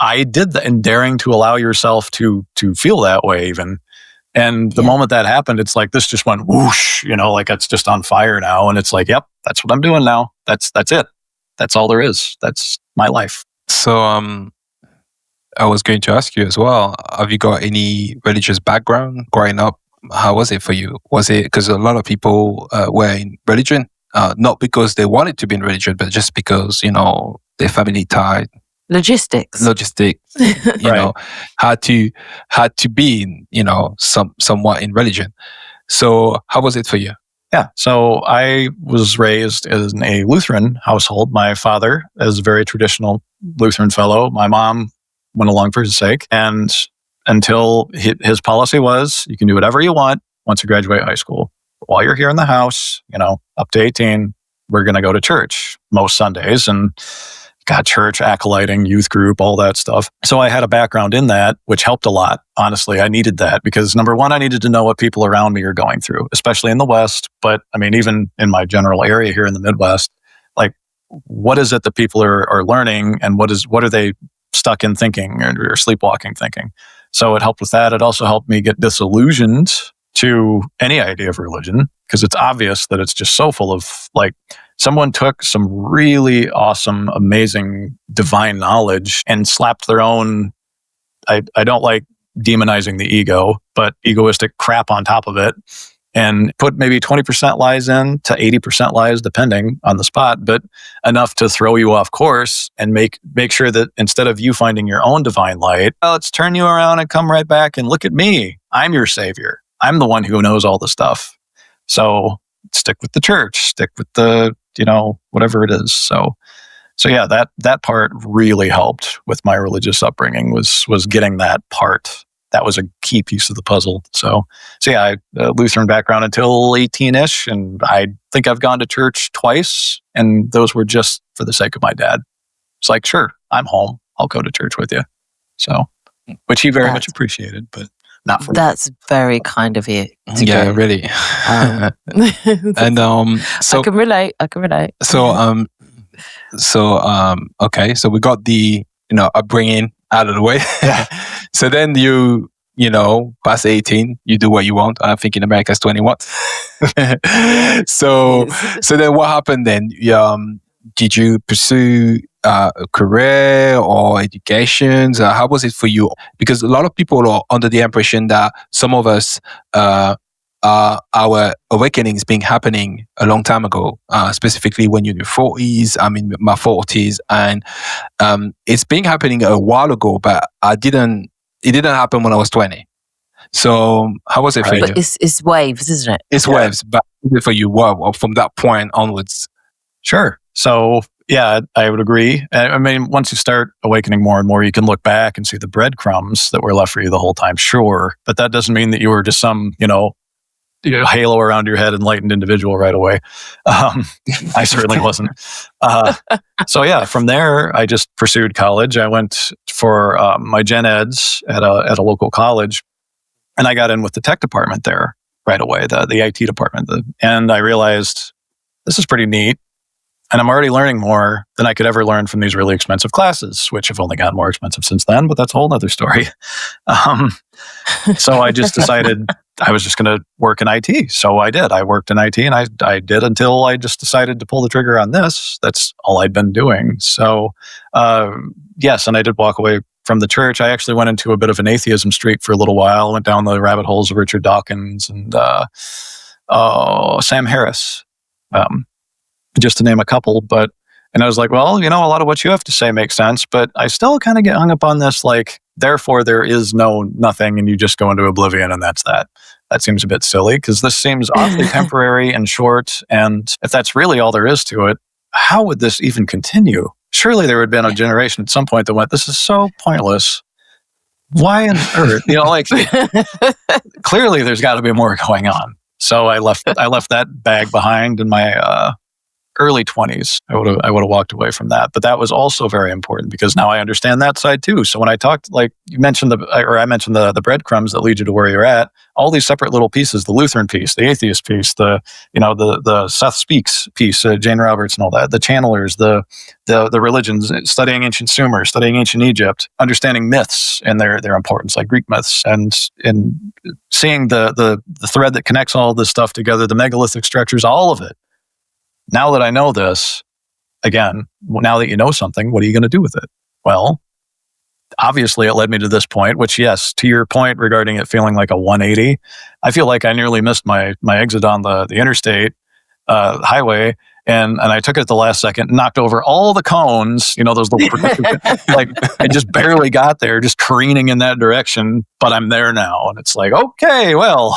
I did that, and daring to allow yourself to feel that way even. And the moment that happened, it's like this just went whoosh, like it's just on fire now. And it's like, yep, that's what I'm doing now. That's it. That's all there is. That's my life. So I was going to ask you as well, have you got any religious background growing up? How was it for you? Was it because a lot of people were in religion, not because they wanted to be in religion, but just because, their family tied. Logistics, right. had to be somewhat in religion. So how was it for you? Yeah. So I was raised in a Lutheran household. My father is a very traditional Lutheran fellow. My mom went along for his sake. And until his policy was, you can do whatever you want once you graduate high school. While you're here in the house, up to 18, we're going to go to church most Sundays. And got church, acolyting, youth group, all that stuff. So I had a background in that, which helped a lot. Honestly, I needed that because number one, I needed to know what people around me are going through, especially in the West. But I mean, even in my general area here in the Midwest, like, what is it that people are learning, and what are they stuck in thinking or sleepwalking thinking? So it helped with that. It also helped me get disillusioned to any idea of religion, because it's obvious that it's just so full of, like, someone took some really awesome, amazing divine knowledge and slapped their own, I don't like demonizing the ego, but egoistic crap on top of it, and put maybe 20% lies in to 80% lies, depending on the spot, but enough to throw you off course and make sure that instead of you finding your own divine light, let's turn you around and come right back and look at me. I'm your savior. I'm the one who knows all the stuff. So stick with the church, stick with the, whatever it is. So yeah, that part really helped with my religious upbringing, was getting that part. That was a key piece of the puzzle. So yeah, I Lutheran background until 18-ish, and I think I've gone to church twice, and those were just for the sake of my dad. It's like, sure, I'm home, I'll go to church with you. So, which he very much appreciated, but not for me. That's very kind of you. Yeah, really. And so I can relate. So okay, so we got the upbringing out of the way. So then you past 18, you do what you want. I think in America it's 21. So then what happened then? Did you pursue a career or education? How was it for you? Because a lot of people are under the impression that some of us, our awakenings been happening a long time ago, specifically when you're in your 40s. I'm in my 40s, and it's been happening a while ago, but it didn't happen when I was 20. So how was it for you? But it's waves, isn't it? It's waves, but how was it for you? Well, from that point onwards. Sure. So yeah, I would agree. I mean, once you start awakening more and more, you can look back and see the breadcrumbs that were left for you the whole time. Sure. But that doesn't mean that you were just some, halo around your head, enlightened individual right away. I certainly wasn't. So yeah, from there, I just pursued college. I went for my gen eds at a local college, and I got in with the tech department there right away, the IT department. And I realized this is pretty neat. And I'm already learning more than I could ever learn from these really expensive classes, which have only gotten more expensive since then, but that's a whole other story. So I just decided I was just going to work in IT. So I did. I worked in IT, and I did until I just decided to pull the trigger on this. That's all I'd been doing. So yes, and I did walk away from the church. I actually went into a bit of an atheism streak for a little while, went down the rabbit holes of Richard Dawkins and Sam Harris. Just to name a couple, and I was like, well, a lot of what you have to say makes sense, but I still kind of get hung up on this, like, therefore there is nothing, and you just go into oblivion, and that's that. That seems a bit silly, because this seems awfully temporary and short, and if that's really all there is to it, how would this even continue? Surely there would have been a generation at some point that went, this is so pointless. why on earth? Like clearly there's got to be more going on. So I left that bag behind in my early 20s. I would have walked away from that. But that was also very important because now I understand that side too. So when I talked, like you mentioned I mentioned the breadcrumbs that lead you to where you're at, all these separate little pieces, the Lutheran piece, the atheist piece, the Seth Speaks piece, Jane Roberts and all that, the channelers, the religions, studying ancient Sumer, studying ancient Egypt, understanding myths and their importance, like Greek myths, and seeing the thread that connects all this stuff together, the megalithic structures, all of it. Now that I know this, again, now that you know something, what are you going to do with it? Well, obviously it led me to this point, which, yes, to your point regarding it feeling like a 180, I feel like I nearly missed my exit on the interstate highway, and I took it at the last second, knocked over all the cones, those little like I just barely got there, just careening in that direction, but I'm there now, and it's like, okay, well,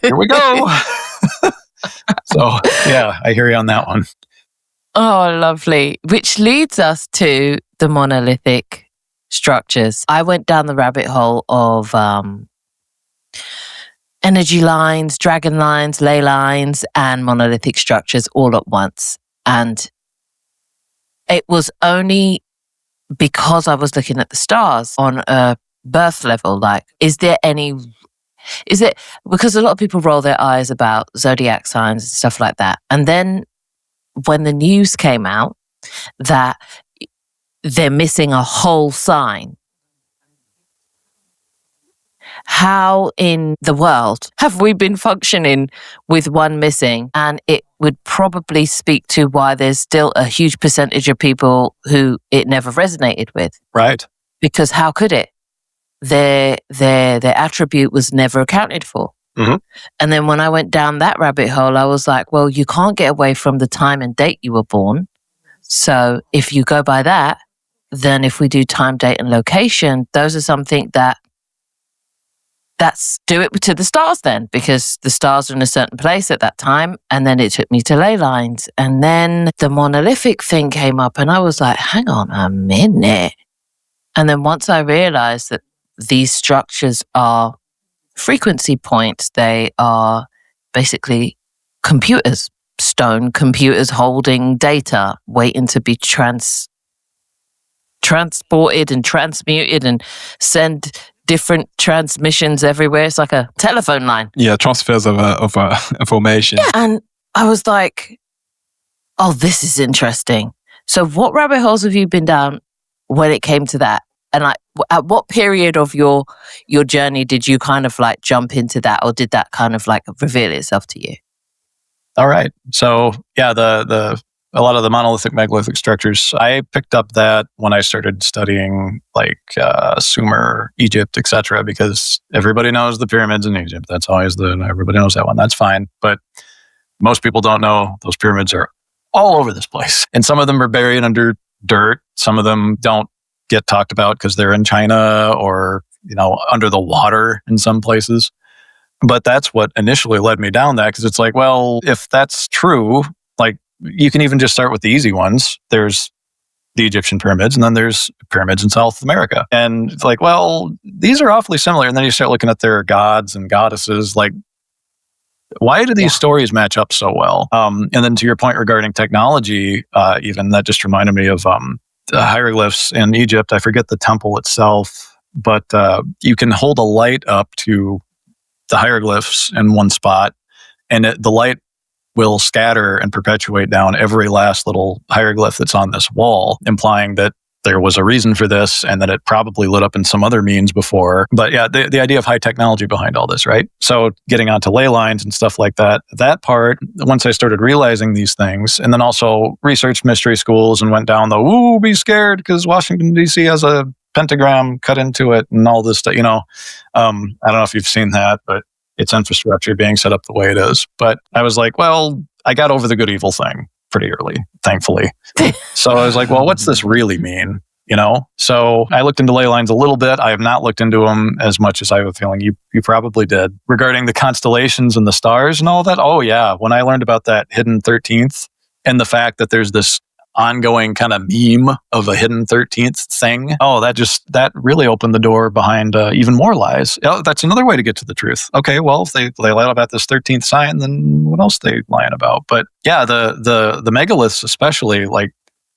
here we go. So, yeah, I hear you on that one. Oh, lovely. Which leads us to the monolithic structures. I went down the rabbit hole of energy lines, dragon lines, ley lines, and monolithic structures all at once. And it was only because I was looking at the stars on a birth level, like, is it because a lot of people roll their eyes about zodiac signs and stuff like that. And then when the news came out that they're missing a whole sign, how in the world have we been functioning with one missing? And it would probably speak to why there's still a huge percentage of people who it never resonated with. Right. Because how could it? Their attribute was never accounted for. Mm-hmm. And then when I went down that rabbit hole, I was like, well, you can't get away from the time and date you were born. So if you go by that, then if we do time, date, and location, those are something that's do it to the stars then, because the stars are in a certain place at that time. And then it took me to ley lines. And then the monolithic thing came up and I was like, hang on a minute. And then once I realized that these structures are frequency points, they are basically computers, stone computers holding data, waiting to be transported and transmuted and send different transmissions everywhere. It's like a telephone line. Yeah, transfers of information. Yeah, and I was like, oh, this is interesting. So what rabbit holes have you been down when it came to that? And like, at what period of your journey did you kind of like jump into that, or did that kind of like reveal itself to you? All right. So yeah, a lot of the monolithic megalithic structures, I picked up that when I started studying like Sumer, Egypt, etc. Because everybody knows the pyramids in Egypt. That's always everybody knows that one. That's fine. But most people don't know those pyramids are all over this place. And some of them are buried under dirt. Some of them don't get talked about because they're in China or, under the water in some places. But that's what initially led me down that, because it's like, well, if that's true, like you can even just start with the easy ones. There's the Egyptian pyramids, and then there's pyramids in South America. And it's like, well, these are awfully similar. And then you start looking at their gods and goddesses, like, why do these stories match up so well? And then to your point regarding technology, even that just reminded me of the hieroglyphs in Egypt. I forget the temple itself, but you can hold a light up to the hieroglyphs in one spot, and the light will scatter and perpetuate down every last little hieroglyph that's on this wall, implying that there was a reason for this and that it probably lit up in some other means before. But yeah, the idea of high technology behind all this, right? So getting onto ley lines and stuff like that part, once I started realizing these things, and then also researched mystery schools and went down the, be scared because Washington, D.C. has a pentagram cut into it and all this stuff, I don't know if you've seen that, but its infrastructure being set up the way it is. But I was like, well, I got over the good evil thing pretty early, thankfully. So I was like, well, what's this really mean? So I looked into ley lines a little bit. I have not looked into them as much as I have a feeling you probably did. Regarding the constellations and the stars and all that, oh yeah, when I learned about that hidden 13th and the fact that there's this ongoing kind of meme of a hidden 13th thing. Oh, that really opened the door behind even more lies. Oh, that's another way to get to the truth. Okay, well, if they lie about this 13th sign, then what else are they lying about? But yeah, the megaliths especially, like,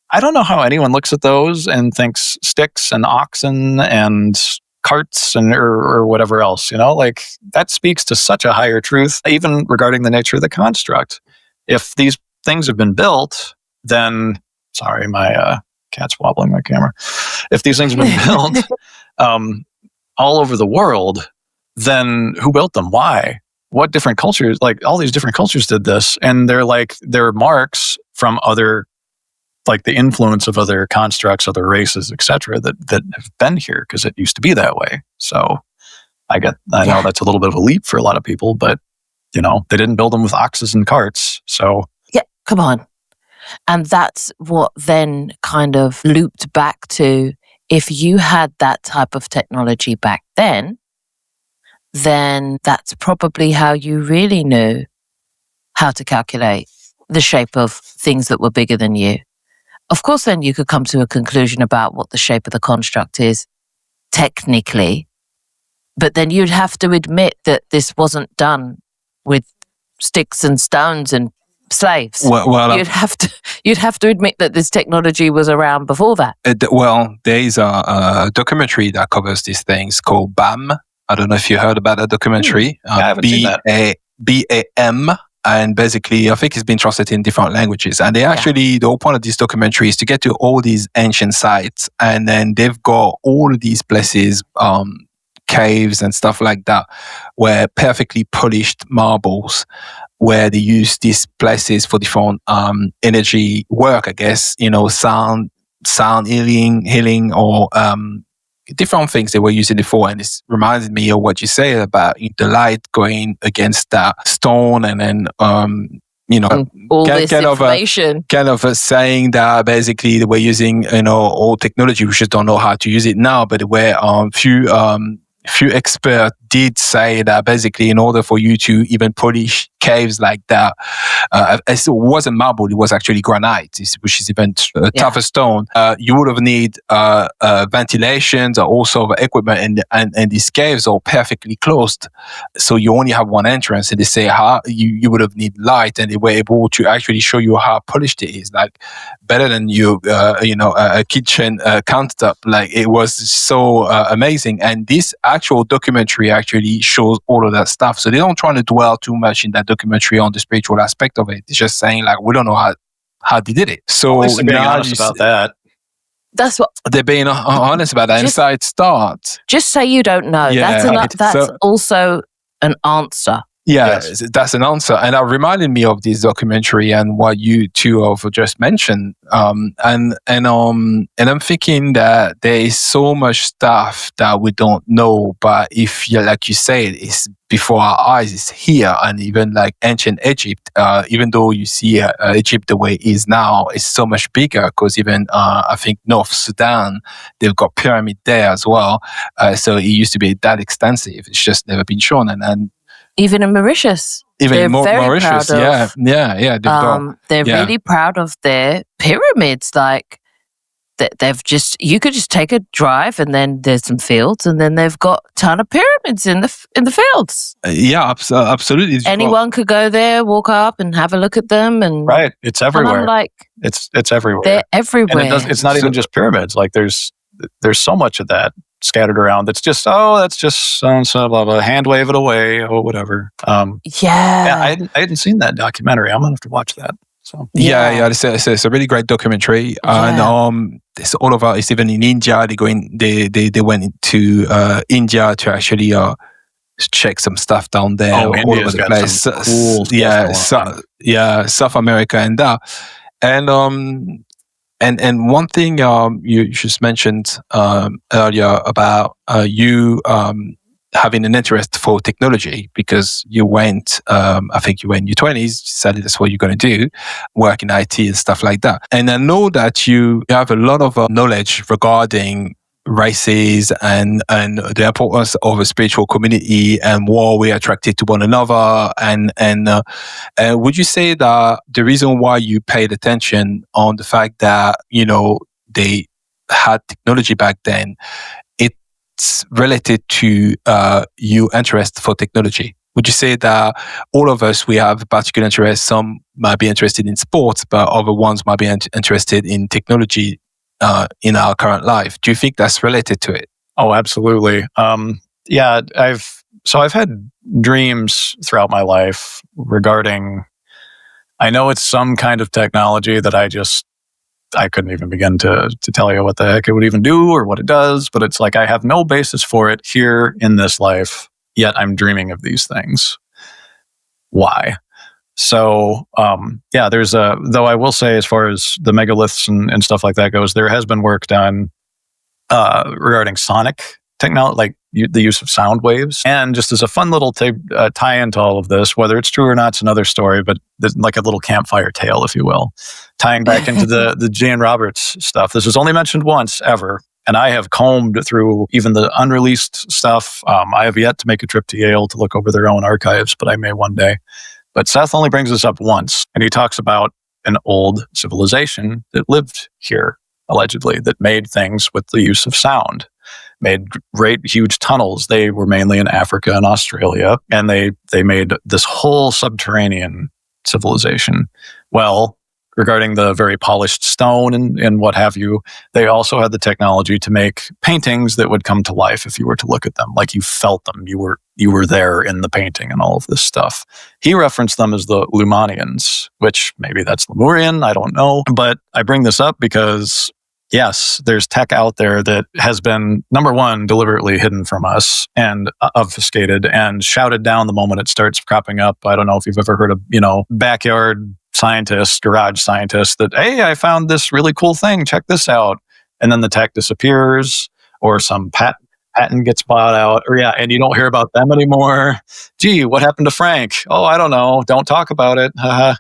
I don't know how anyone looks at those and thinks sticks and oxen and carts and or whatever else, like that speaks to such a higher truth, even regarding the nature of the construct. If these things have been built, then, sorry, my cat's wobbling my camera. If these things have been built all over the world, then who built them? Why? What different cultures? Like, all these different cultures did this, and they're marks from other, like the influence of other constructs, other races, etc., that have been here because it used to be that way. So I know that's a little bit of a leap for a lot of people, but they didn't build them with oxes and carts. So yeah, come on. And that's what then kind of looped back to, if you had that type of technology back then that's probably how you really knew how to calculate the shape of things that were bigger than you. Of course, then you could come to a conclusion about what the shape of the construct is technically, but then you'd have to admit that this wasn't done with sticks and stones and slaves. Well, you'd have to admit that this technology was around before that. There is a documentary that covers these things called BAM. I don't know if you heard about that documentary. I haven't seen that. BAM. And basically, I think it's been translated in different languages. And the whole point of this documentary is to get to all these ancient sites. And then they've got all of these places, caves and stuff like that, where perfectly polished marbles, where they use these places for different energy work, I guess, sound healing, or different things they were using it for. And it reminded me of what you say about the light going against that stone, and then all this information. Kind of saying that basically they were using old technology. We just don't know how to use it now, but where few experts did say that basically in order for you to even polish caves like that, it wasn't marble, it was actually granite, which is even a tougher stone. You would have need ventilations or all sort of equipment, and these caves are perfectly closed. So you only have one entrance, and they say how you would have need light, and they were able to actually show you how polished it is, like better than a kitchen countertop. Like, it was so amazing. And this actual documentary actually shows all of that stuff. So they don't try to dwell too much in that documentary on the spiritual aspect of it. It's just saying, like, we don't know how they did it. So at least they're being honest about that. That's what they're being honest about that. Inside it starts. Just say you don't know. Yeah, that's also an answer. Yeah, yes. That's an answer. And that reminded me of this documentary and what you two have just mentioned. And I'm thinking that there is so much stuff that we don't know, but if you, like you said, it's before our eyes, it's here. And even like ancient Egypt, even though you see Egypt the way it is now, it's so much bigger, because even I think North Sudan, they've got pyramid there as well. So it used to be that extensive. It's just never been shown. And even in Mauritius. Even Mauritius, yeah. They're really proud of their pyramids. Like, you could just take a drive, and then there's some fields, and then they've got a ton of pyramids in the fields. Absolutely. Anyone could go there, walk up, and have a look at them, and right, it's everywhere. And I'm like, it's everywhere. They're everywhere. And it's not even just pyramids. Like, there's so much of that scattered around. That's just so blah blah. Hand wave it away or whatever. I hadn't seen that documentary. I'm gonna have to watch that. So it's a really great documentary, and it's all over. It's even in India. They went into India to actually check some stuff down there. All over the place. Cool South America and that, and one thing you just mentioned earlier about you having an interest for technology, because you went, I think you were in your 20s, decided that's what you're going to do, work in IT and stuff like that. And I know that you have a lot of knowledge regarding races and the importance of a spiritual community and why we're attracted to one another. And would you say that the reason why you paid attention on the fact that, they had technology back then, it's related to your interest for technology? Would you say that all of us, we have a particular interest? Some might be interested in sports, but other ones might be interested in technology in our current life. Do you think that's related to it? Oh, absolutely. Yeah, I've had dreams throughout my life regarding, I know it's some kind of technology that I couldn't even begin to tell you what the heck it would even do or what it does, but it's like I have no basis for it here in this life, yet I'm dreaming of these things. Why? So, though I will say, as far as the megaliths and stuff like that goes, there has been work done regarding sonic technology, like the use of sound waves. And just as a fun little tie into all of this, whether it's true or not, it's another story, but like a little campfire tale, if you will, tying back into the Jane Roberts stuff. This was only mentioned once ever, and I have combed through even the unreleased stuff. I have yet to make a trip to Yale to look over their own archives, but I may one day. But Seth only brings this up once, and he talks about an old civilization that lived here, allegedly, that made things with the use of sound, made great, huge tunnels. They were mainly in Africa and Australia, and they made this whole subterranean civilization. Well, regarding the very polished stone and what have you, they also had the technology to make paintings that would come to life if you were to look at them, like you felt them. You were there in the painting and all of this stuff. He referenced them as the Lumanians, which maybe that's Lemurian, I don't know. But I bring this up because, yes, there's tech out there that has been, number one, deliberately hidden from us and obfuscated and shouted down the moment it starts cropping up. I don't know if you've ever heard of, backyard scientists, garage scientists that, hey, I found this really cool thing, check this out. And then the tech disappears, or some patent gets bought out, and you don't hear about them anymore. Gee, what happened to Frank? Oh, I don't know. Don't talk about it. But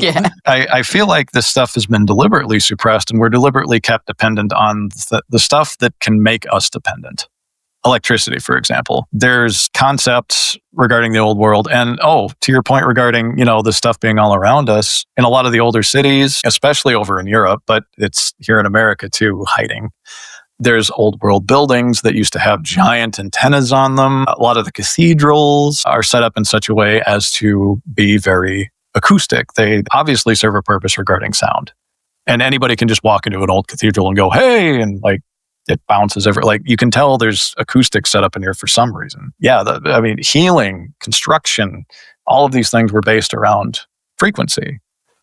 Yeah. I feel like this stuff has been deliberately suppressed, and we're deliberately kept dependent on the stuff that can make us dependent. Electricity, for example. There's concepts regarding the old world. And to your point regarding, the stuff being all around us, in a lot of the older cities, especially over in Europe, but it's here in America too, hiding. There's old world buildings that used to have giant antennas on them. A lot of the cathedrals are set up in such a way as to be very acoustic. They obviously serve a purpose regarding sound. And anybody can just walk into an old cathedral and go, hey, and like, it bounces you can tell there's acoustics set up in here for some reason. Yeah, healing, construction, all of these things were based around frequency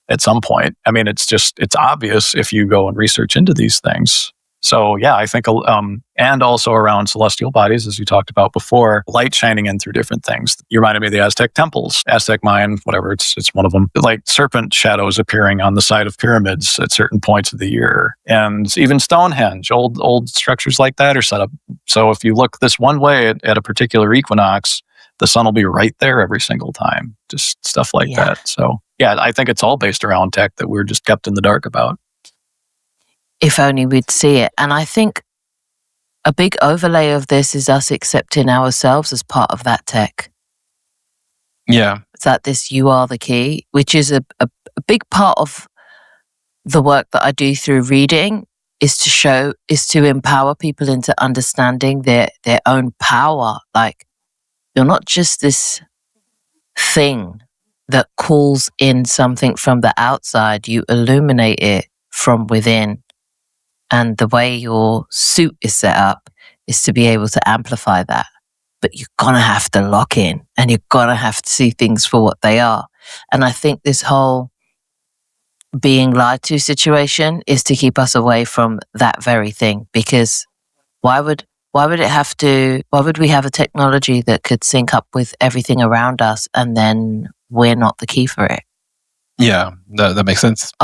at some point. It's obvious if you go and research into these things. So yeah, I think, and also around celestial bodies, as you talked about before, light shining in through different things. You reminded me of the Aztec temples, Aztec Mayan, whatever, it's one of them. Like serpent shadows appearing on the side of pyramids at certain points of the year. And even Stonehenge, old structures like that are set up. So if you look this one way at a particular equinox, the sun will be right there every single time. Just stuff like that. So yeah, I think it's all based around tech that we're just kept in the dark about. If only we'd see it. And I think a big overlay of this is us accepting ourselves as part of that tech. Yeah. It's that this you are the key, which is a big part of the work that I do through reading, is to empower people into understanding their own power. Like, you're not just this thing that calls in something from the outside, you illuminate it from within. And the way your suit is set up is to be able to amplify that. But you're going to have to lock in, and you're going to have to see things for what they are. And I think this whole being lied to situation is to keep us away from that very thing. Because why would we have a technology that could sync up with everything around us and then we're not the key for it? Yeah, that makes sense.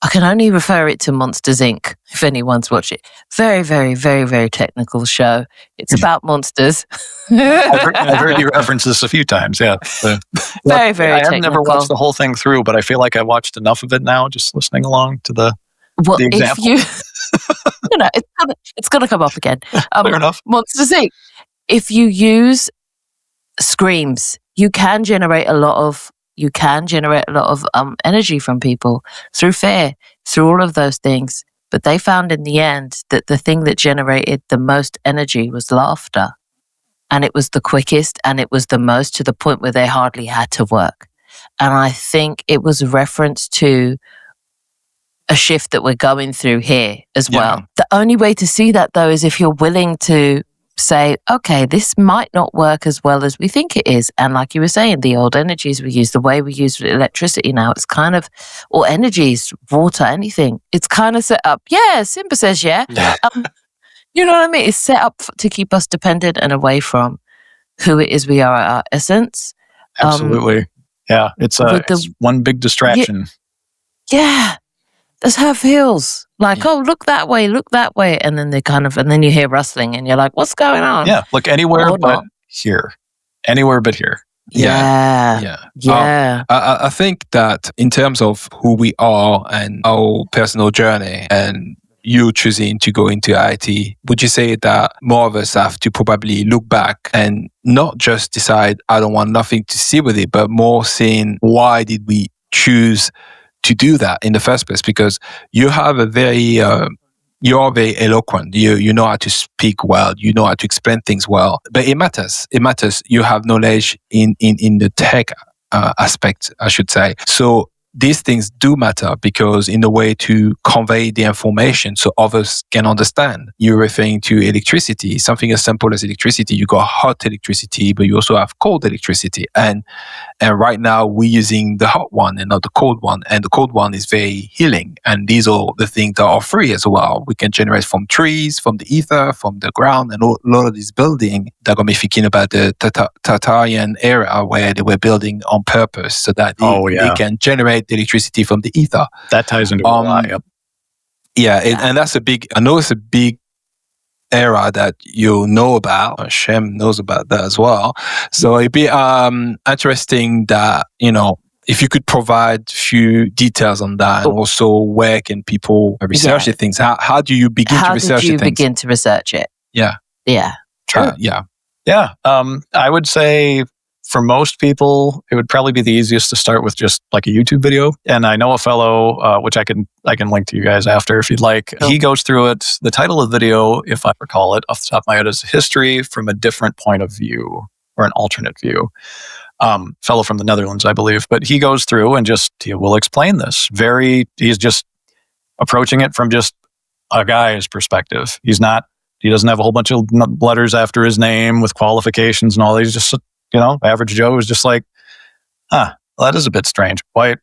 I can only refer it to Monsters, Inc. if anyone's watched it. Very, very, very, very technical show. It's about monsters. I've heard you reference this a few times. Yeah. Very, very I have technical. never watched the whole thing through, but I feel like I watched enough of it now, just listening along to the example. It's going to come up again. Fair enough. Monsters, Inc. If you use screams, you can generate a lot of energy from people through fear, through all of those things. But they found in the end that the thing that generated the most energy was laughter. And it was the quickest, and it was the most, to the point where they hardly had to work. And I think it was a reference to a shift that we're going through here as well. The only way to see that, though, is if you're willing to say, okay, this might not work as well as we think it is. And like you were saying, the old energies we use, the way we use electricity now, it's kind of, or energies, water, anything, it's kind of set up. Yeah, Simba says, yeah. You know what I mean? It's set up to keep us dependent and away from who it is we are at our essence. Absolutely. Yeah, it's one big distraction. Yeah. That's how it feels. Like, oh, look that way. And then and then you hear rustling and you're like, what's going on? Yeah, look anywhere but here. Anywhere but here. Yeah. I think that in terms of who we are and our personal journey, and you choosing to go into IT, would you say that more of us have to probably look back and not just decide, I don't want nothing to see with it, but more seeing, why did we choose to do that in the first place? Because you have you are very eloquent. You know how to speak well. You know how to explain things well. But it matters. It matters. You have knowledge in the tech aspect, I should say. So these things do matter, because in a way to convey the information so others can understand. You're referring to electricity, something as simple as electricity. You got hot electricity, but you also have cold electricity. And right now we're using the hot one and not the cold one. And the cold one is very healing. And these are the things that are free as well. We can generate from trees, from the ether, from the ground, and a lot of these buildings that got me thinking about the Tartarian era, where they were building on purpose so that they can generate the electricity from the ether. That ties into a lot. Yep. And that's I know it's a big era that you know about. Shem knows about that as well. So it'd be interesting that, if you could provide a few details on that, and also where can people research things? How do you begin to research things? How did you begin to research it? Yeah. Sure. I would say for most people, it would probably be the easiest to start with just like a YouTube video. And I know a fellow, which I can link to you guys after if you'd like. Cool. He goes through it. The title of the video, if I recall it off the top of my head, is History from a Different Point of View, or an Alternate View. Fellow from the Netherlands, I believe. But he goes through and he will explain this. He's just approaching it from just a guy's perspective. He doesn't have a whole bunch of letters after his name with qualifications and all. He's just, average Joe is just like, well, that is a bit strange. Why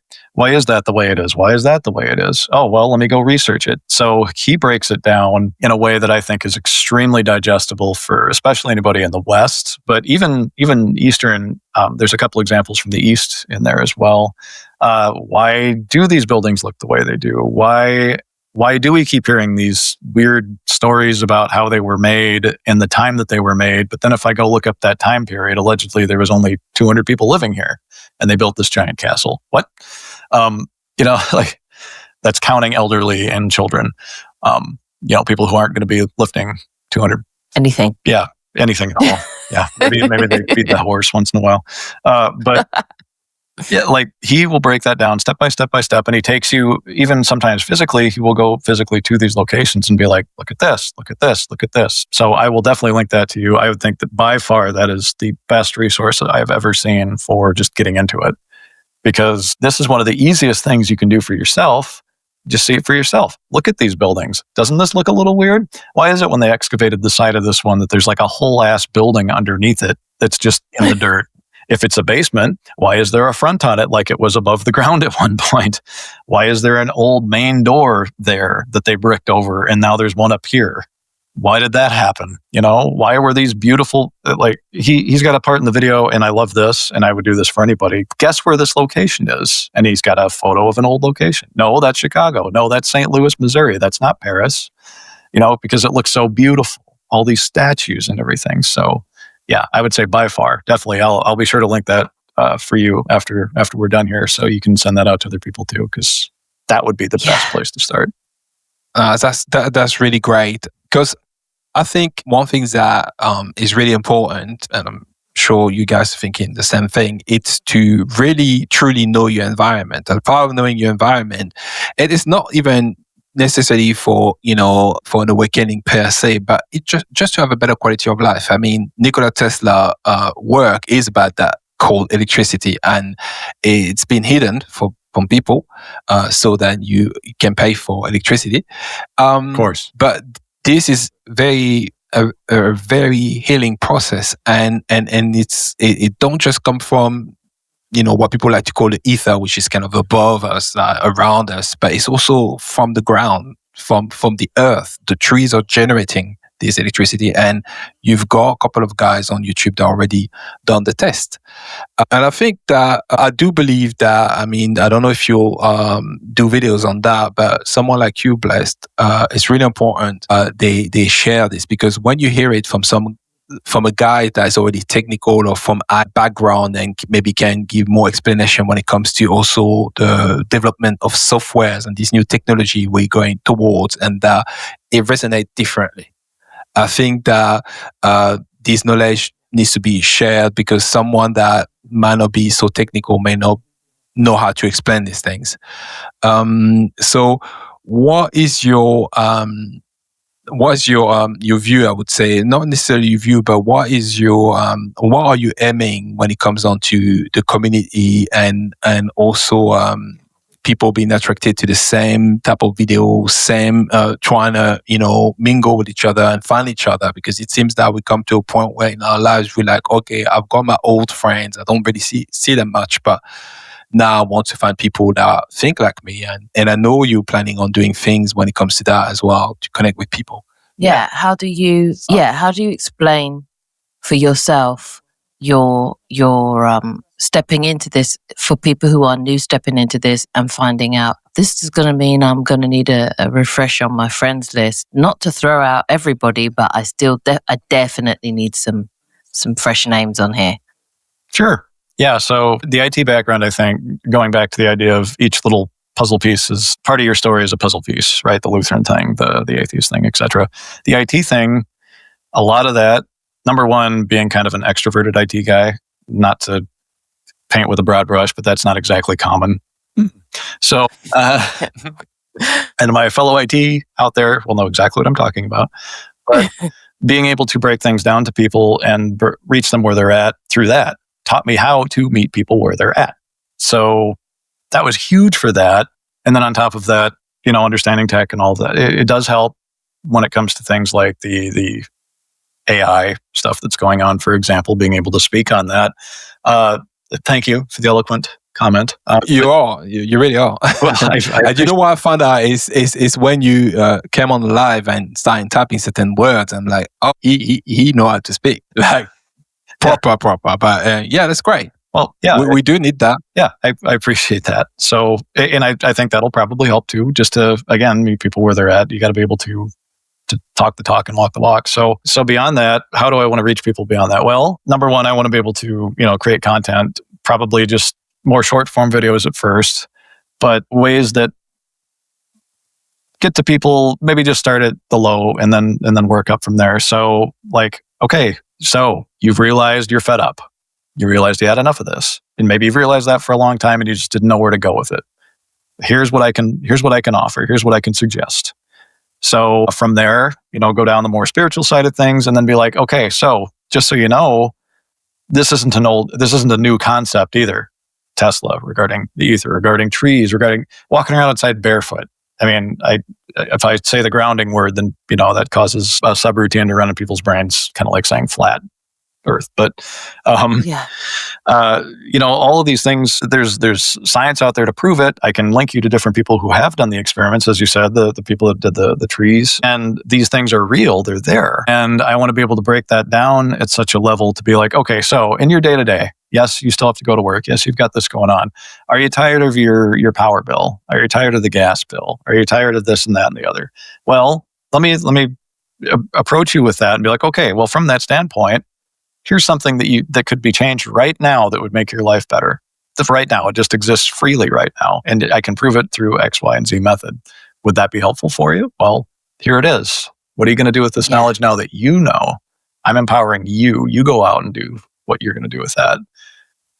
is that the way it is? Why is that the way it is? Oh, well, let me go research it. So he breaks it down in a way that I think is extremely digestible for especially anybody in the West, but even Eastern. There's a couple examples from the East in there as well. Why do these buildings look the way they do? Why do we keep hearing these weird stories about how they were made and the time that they were made? But then if I go look up that time period, allegedly there was only 200 people living here and they built this giant castle. What? Like that's counting elderly and children. People who aren't going to be lifting 200. Anything. Yeah, anything at all. Yeah, maybe they feed the horse once in a while. But yeah, like he will break that down step by step by step, and he takes you, even sometimes physically, he will go physically to these locations and be like, look at this, look at this, look at this. So I will definitely link that to you. I would think that by far that is the best resource that I've ever seen for just getting into it, because this is one of the easiest things you can do for yourself. Just see it for yourself. Look at these buildings. Doesn't this look a little weird? Why is it when they excavated the side of this one that there's like a whole ass building underneath it that's just in the dirt? If it's a basement, why is there a front on it like it was above the ground at one point? Why is there an old main door there that they bricked over and now there's one up here? why did that happen? Why were these beautiful, like he's got a part in the video, and I love this, and I would do this for anybody. Guess where this location is? And he's got a photo of an old location. No, that's Chicago. No, that's St. Louis, Missouri. That's not Paris, because it looks so beautiful, all these statues and everything. So yeah, I would say by far, definitely. I'll be sure to link that for you after we're done here, so you can send that out to other people too, because that would be the best place to start. That's really great, because I think one thing that is really important, and I'm sure you guys are thinking the same thing, it's to really truly know your environment. And part of knowing your environment, it is not even necessarily for an awakening per se, but it just to have a better quality of life. I mean, Nikola Tesla work is about that, called electricity, and it's been hidden from people so that you can pay for electricity. Of course, but this is a very healing process, and it don't just come from what people like to call the ether, which is kind of above us, around us, but it's also from the ground, from the earth. The trees are generating this electricity, and you've got a couple of guys on YouTube that already done the test. And I think that I do believe that, I mean, I don't know if you'll do videos on that, but someone like you, Blessed, it's really important they share this, because when you hear it from a guy that's already technical or from a background and maybe can give more explanation when it comes to also the development of softwares and this new technology we're going towards, and that it resonates differently. I think that this knowledge needs to be shared, because someone that might not be so technical may not know how to explain these things. So what is your view? I would say not necessarily your view, but what are you aiming when it comes on to the community and also people being attracted to the same type of video, trying to mingle with each other and find each other? Because it seems that we come to a point where in our lives we're like, okay, I've got my old friends, I don't really see them much, but now I want to find people that think like me, and I know you're planning on doing things when it comes to that as well, to connect with people. Yeah. How do you explain for yourself your stepping into this, for people who are new stepping into this and finding out this is going to mean I'm going to need a refresh on my friends list, not to throw out everybody, but I still I definitely need some fresh names on here. Sure. Yeah. So the IT background, I think, going back to the idea of each little puzzle piece is part of your story is a puzzle piece, right? The Lutheran thing, the atheist thing, etc. The IT thing, a lot of that, number one, being kind of an extroverted IT guy, not to paint with a broad brush, but that's not exactly common. So, and my fellow IT out there will know exactly what I'm talking about. But being able to break things down to people and reach them where they're at through that taught me how to meet people where they're at. So that was huge for that. And then on top of that, understanding tech and all of that, it does help when it comes to things like the AI stuff that's going on, for example, being able to speak on that. Thank you for the eloquent comment. You really are. Well, you know what I found out is when you came on the live and started typing certain words, I'm like, oh, he know how to speak, like proper. But yeah, that's great. Well, yeah, we do need that. Yeah, I appreciate that. So, and I think that'll probably help too, just to, again, meet people where they're at. You got to be able to talk the talk and walk the walk. So beyond that, how do I want to reach people beyond that? Well, number one, I want to be able to, create content, probably just more short form videos at first, but ways that get to people, maybe just start at the low and then work up from there. So like, okay, so you've realized you're fed up. You realized you had enough of this. And maybe you've realized that for a long time and you just didn't know where to go with it. Here's what I can offer. Here's what I can suggest. So from there, go down the more spiritual side of things and then be like, okay, so just so you know, this isn't a new concept either. Tesla, regarding the ether, regarding trees, regarding walking around outside barefoot. I mean, if I say the grounding word, then, that causes a subroutine to run in people's brains, kind of like saying flat. Earth. But all of these things, there's science out there to prove it. I can link you to different people who have done the experiments, as you said, the people that did the trees, and these things are real. They're there, and I want to be able to break that down at such a level to be like, okay, so in your day to day, yes, you still have to go to work. Yes, you've got this going on. Are you tired of your power bill? Are you tired of the gas bill? Are you tired of this and that and the other? Well, let me approach you with that and be like, okay, well, from that standpoint, here's something that could be changed right now that would make your life better. Just right now, it just exists freely right now, and I can prove it through X, Y, and Z method. Would that be helpful for you? Well, here it is. What are you going to do with this knowledge now that you know? I'm empowering you. You go out and do what you're going to do with that.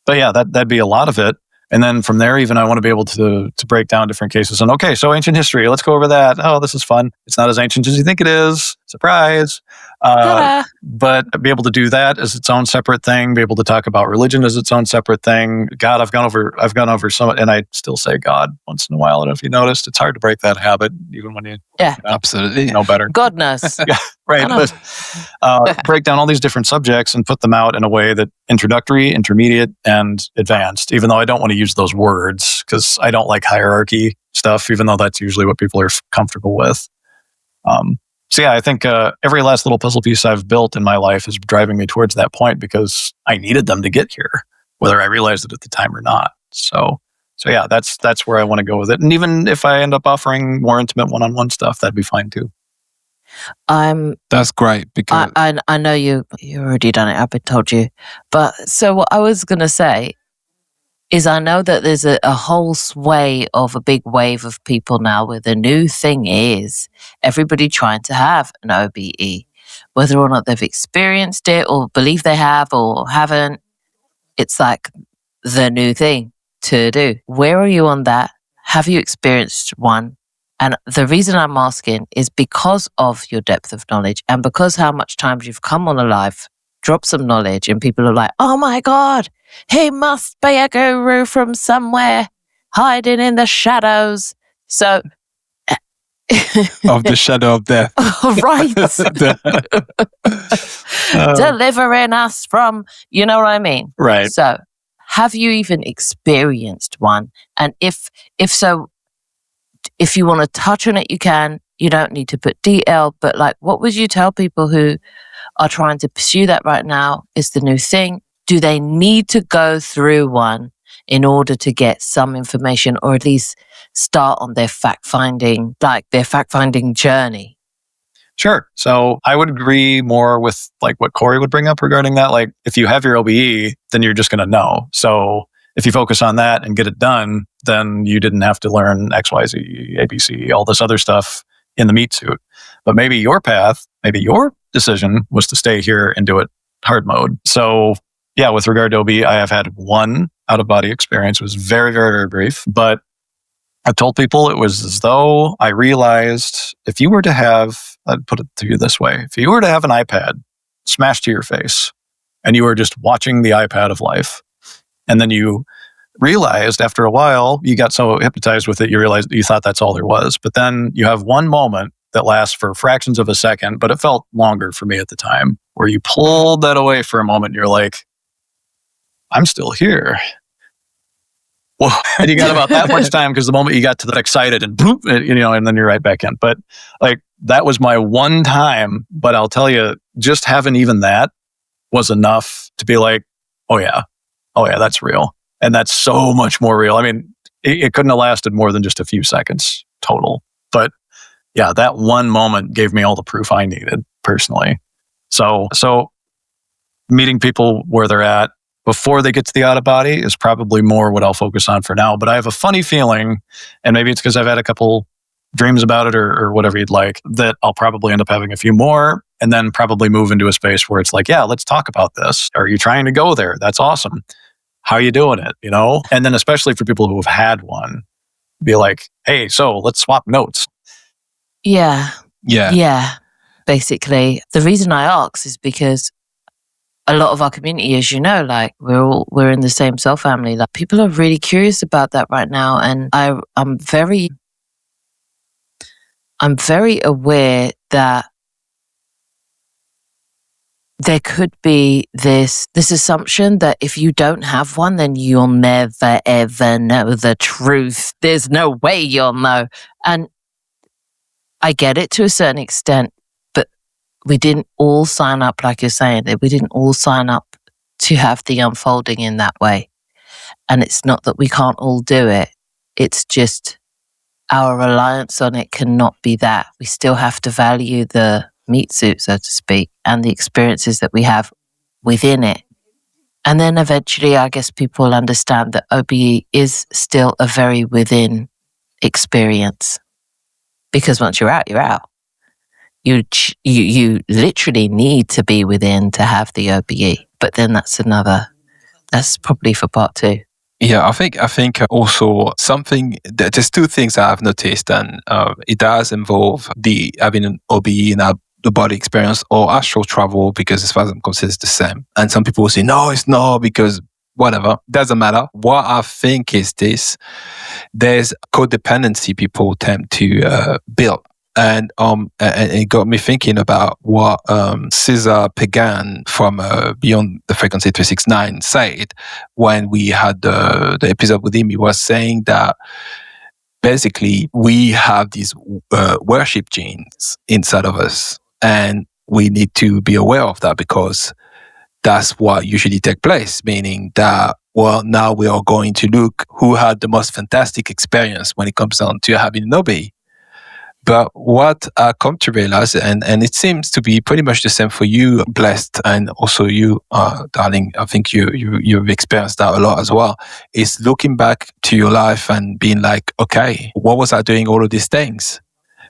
But yeah, that'd be a lot of it. And then from there, even I want to be able to break down different cases. And okay, so ancient history, let's go over that. Oh, this is fun. It's not as ancient as you think it is. Surprise. But be able to do that as its own separate thing. Be able to talk about religion as its own separate thing. God, I've gone over some, and I still say God once in a while. I don't know if you noticed. It's hard to break that habit, even when you absolutely know better. God knows. Yeah, right. But break down all these different subjects and put them out in a way that introductory, intermediate, and advanced. Even though I don't want to use those words because I don't like hierarchy stuff, even though that's usually what people are comfortable with. So yeah, I think every last little puzzle piece I've built in my life is driving me towards that point because I needed them to get here, whether I realized it at the time or not. So yeah, that's where I want to go with it. And even if I end up offering more intimate one-on-one stuff, that'd be fine too. That's great because I know you already done it. I've told you, but so what I was gonna say is I know that there's a whole sway of a big wave of people now where the new thing is everybody trying to have an OBE, whether or not they've experienced it or believe they have or haven't. It's like the new thing to do. Where are you on that? Have you experienced one? And the reason I'm asking is because of your depth of knowledge and because how much times you've come on a live, drop some knowledge and people are like, oh my God, he must be a guru from somewhere hiding in the shadows. So of the shadow of death. Right. Delivering us from, you know what I mean? Right. So have you even experienced one? And if so, if you want to touch on it, you can. You don't need to put DL, but like, what would you tell people who are trying to pursue that right now? Is the new thing? Do they need to go through one in order to get some information or at least start on their fact-finding journey? Sure. So I would agree more with like what Corey would bring up regarding that. Like if you have your OBE, then you're just going to know. So if you focus on that and get it done, then you didn't have to learn X, Y, Z, ABC, all this other stuff in the meat suit. But maybe your path, maybe your decision was to stay here and do it hard mode. So yeah, with regard to OB, I have had one out-of-body experience. It was very, very, very brief. But I've told people it was as though I realized if you were to have, I'd put it to you this way, if you were to have an iPad smashed to your face and you were just watching the iPad of life, and then you realized after a while, you got so hypnotized with it, you realized you thought that's all there was. But then you have one moment that lasts for fractions of a second, but it felt longer for me at the time, where you pulled that away for a moment and you're like, I'm still here. Well, and you got about that much time because the moment you got to that excited and boom, and then you're right back in. But like that was my one time. But I'll tell you, just having even that was enough to be like, oh yeah, that's real. And that's so much more real. I mean, it couldn't have lasted more than just a few seconds total. But yeah, that one moment gave me all the proof I needed personally. So meeting people where they're at before they get to the out of body is probably more what I'll focus on for now. But I have a funny feeling, and maybe it's because I've had a couple dreams about it or whatever you'd like, that I'll probably end up having a few more and then probably move into a space where it's like, yeah, let's talk about this. Are you trying to go there? That's awesome. How are you doing it? And then especially for people who have had one, be like, hey, so let's swap notes. Yeah. Basically, the reason I ask is because a lot of our community, as you know, like we're in the same cell family. Like people are really curious about that right now, and I'm very aware that there could be this assumption that if you don't have one, then you'll never, ever know the truth. There's no way you'll know. And I get it to a certain extent, but we didn't all sign up, like you're saying, that we didn't all sign up to have the unfolding in that way. And it's not that we can't all do it. It's just our reliance on it cannot be that. We still have to value the meat suit, so to speak, and the experiences that we have within it. And then eventually, I guess people understand that OBE is still a very within experience. Because once you're out, you're out. You literally need to be within to have the OBE. But then that's probably for part 2. Yeah, I think also something, there's 2 things that I've noticed, and it does involve having an OBE in the body experience or astral travel, because as far as I'm concerned, it's the same. And some people will say, no, it's not, because whatever, doesn't matter. What I think is this: there's codependency people tend to build. And it got me thinking about what Cesar Pagan from Beyond the Frequency 369 said when we had the episode with him. He was saying that basically we have these worship genes inside of us, and we need to be aware of that, because that's what usually takes place, meaning that, well, now we are going to look who had the most fantastic experience when it comes down to having an OBE. But what I come to realize, and it seems to be pretty much the same for you, Blessed, and also you, darling, I think you've experienced that a lot as well, is looking back to your life and being like, okay, what was I doing all of these things?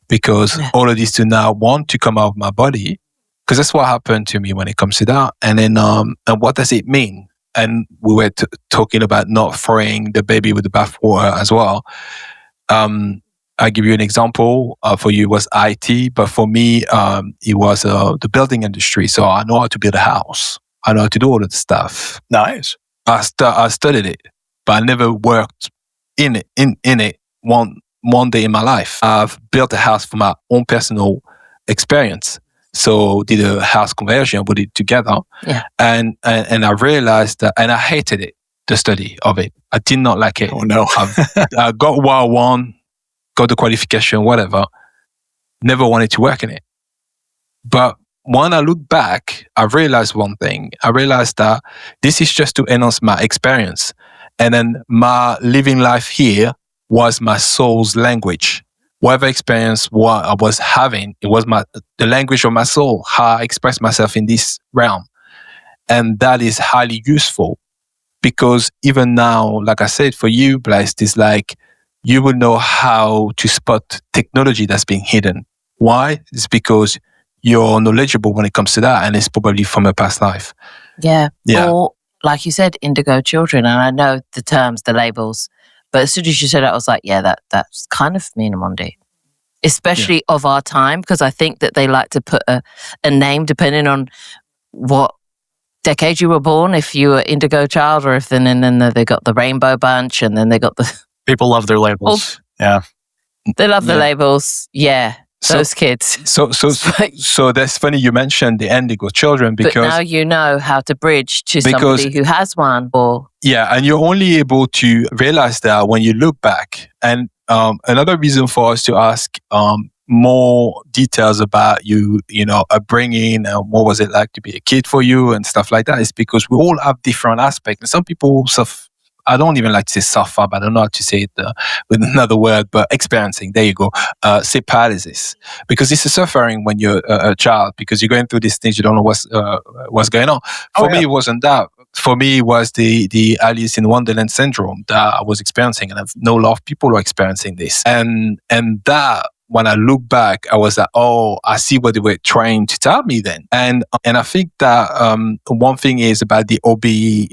Because all of these do now want to come out of my body, because that's what happened to me when it comes to that. And then, and what does it mean? And we were talking about not throwing the baby with the bathwater as well. I'll give you an example. For you, it was IT, but for me, it was the building industry. So I know how to build a house. I know how to do all of the stuff. Nice. I studied it, but I never worked in it one day in my life. I've built a house for my own personal experience. So did a house conversion, put it together. Yeah. And I realized that, and I hated it, the study of it. I did not like it. Oh no. I got what I want, got the qualification, whatever. Never wanted to work in it. But when I look back, I realized one thing. I realized that this is just to enhance my experience. And then my living life here was my soul's language. Whatever experience what I was having, it was the language of my soul, how I express myself in this realm. And that is highly useful, because even now, like I said, for you, Blessed, it's like you will know how to spot technology that's being hidden. Why? It's because you're knowledgeable when it comes to that, and it's probably from a past life. Yeah. Or, like you said, indigo children. And I know the terms, the labels. But as soon as you said it, I was like, yeah, that's kind of Minamondi. Especially of our time, because I think that they like to put a name depending on what decade you were born, if you were indigo child, or if then they got the rainbow bunch, and then they got the... People love their labels. Yeah. They love the labels. Yeah. Those kids. So that's funny you mentioned the indigo children, because... But now you know how to bridge to somebody who has one. Yeah, and you're only able to realize that when you look back. And another reason for us to ask more details about you upbringing, and what was it like to be a kid for you and stuff like that, is because we all have different aspects. And some people I don't even like to say suffer, but I don't know how to say it with another word, but experiencing, there you go, say paralysis. Because it's a suffering when you're a child, because you're going through these things, you don't know what's going on. For me, it wasn't that. For me, it was the Alice in Wonderland syndrome that I was experiencing, and I know a lot of people are experiencing this. And that, when I look back, I was like, oh, I see what they were trying to tell me then. And I think that one thing is about the OBE,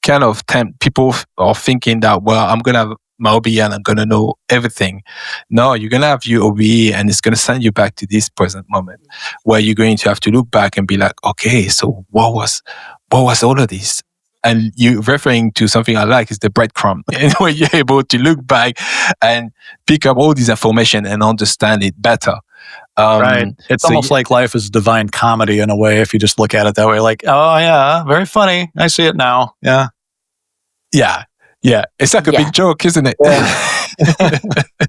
kind of people are thinking that, well, I'm going to have my OBE and I'm going to know everything. No, you're going to have your OBE, and it's going to send you back to this present moment, where you're going to have to look back and be like, okay, so what was all of this? And you referring to something I like is the breadcrumb. And when you're able to look back and pick up all this information and understand it better. Right. It's almost like life is divine comedy in a way, if you just look at it that way. Like, oh yeah, very funny. I see it now. Yeah. Yeah. It's like a big joke, isn't it?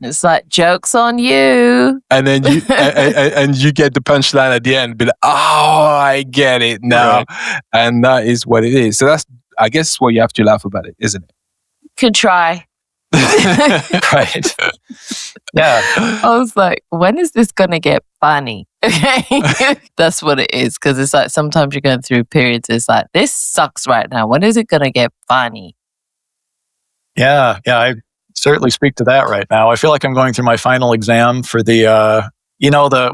It's like, joke's on you. And then you and you get the punchline at the end, be like, oh, I get it now. Right. And that is what it is. So that's, I guess, what you have to laugh about it, isn't it? Could try. Right. Yeah. I was like, when is this going to get funny? That's what it is. Because it's like sometimes you're going through periods, it's like, this sucks right now. When is it going to get funny? Yeah. I certainly speak to that right now. I feel like I'm going through my final exam for the,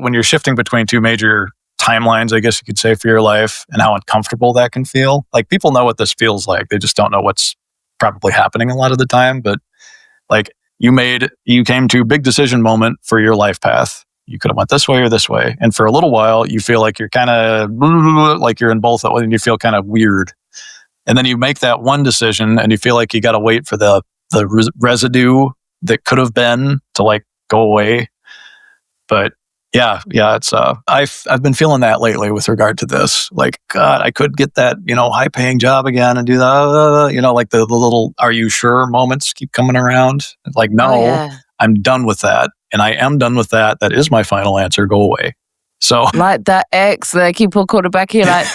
when you're shifting between two major timelines, I guess you could say, for your life, and how uncomfortable that can feel. Like, people know what this feels like. They just don't know what's probably happening a lot of the time. But like, you came to a big decision moment for your life path. You could have went this way or this way. And for a little while, you feel like you're kind of like you're in both, and you feel kind of weird. And then you make that one decision and you feel like you got to wait for the residue that could have been to like go away. But yeah, it's I've been feeling that lately with regard to this. Like, God, I could get that, high paying job again and do that, like the little "are you sure" moments keep coming around. Like, no, I'm done with that. And I am done with that. That is my final answer. Go away. So, like that ex that keep on calling back here, like,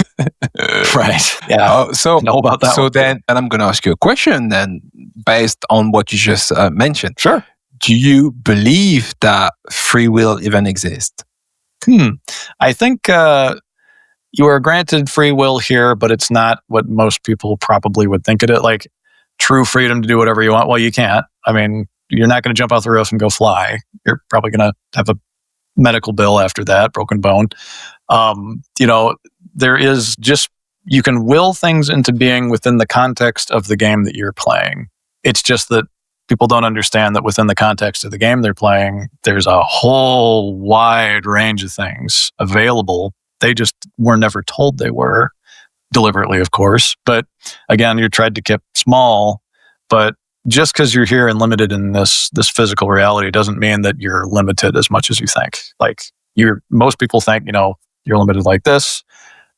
right. Yeah. So know about that. So then, and I'm going to ask you a question then, based on what you just mentioned. Sure. Do you believe that free will even exists? I think you are granted free will here, but it's not what most people probably would think of it. Like, true freedom to do whatever you want. Well, you can't. I mean, you're not going to jump off the roof and go fly. You're probably going to have a medical bill after that, broken bone. There is just, you can will things into being within the context of the game that you're playing. It's just that people don't understand that within the context of the game they're playing, there's a whole wide range of things available. They just were never told they were, deliberately, of course. But again, you're tried to keep small. But just because you're here and limited in this physical reality doesn't mean that you're limited as much as you think. Like, most people think, you're limited like this.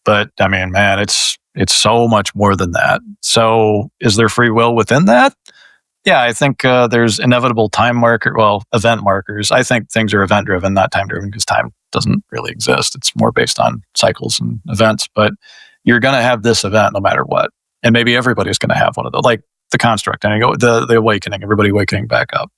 But I mean, man, it's so much more than that. So is there free will within that? Yeah, I think there's inevitable event markers. I think things are event driven, not time driven, because time doesn't really exist. It's more based on cycles and events. But you're going to have this event no matter what. And maybe everybody's going to have one of those, like the construct, and the awakening, everybody awakening back up.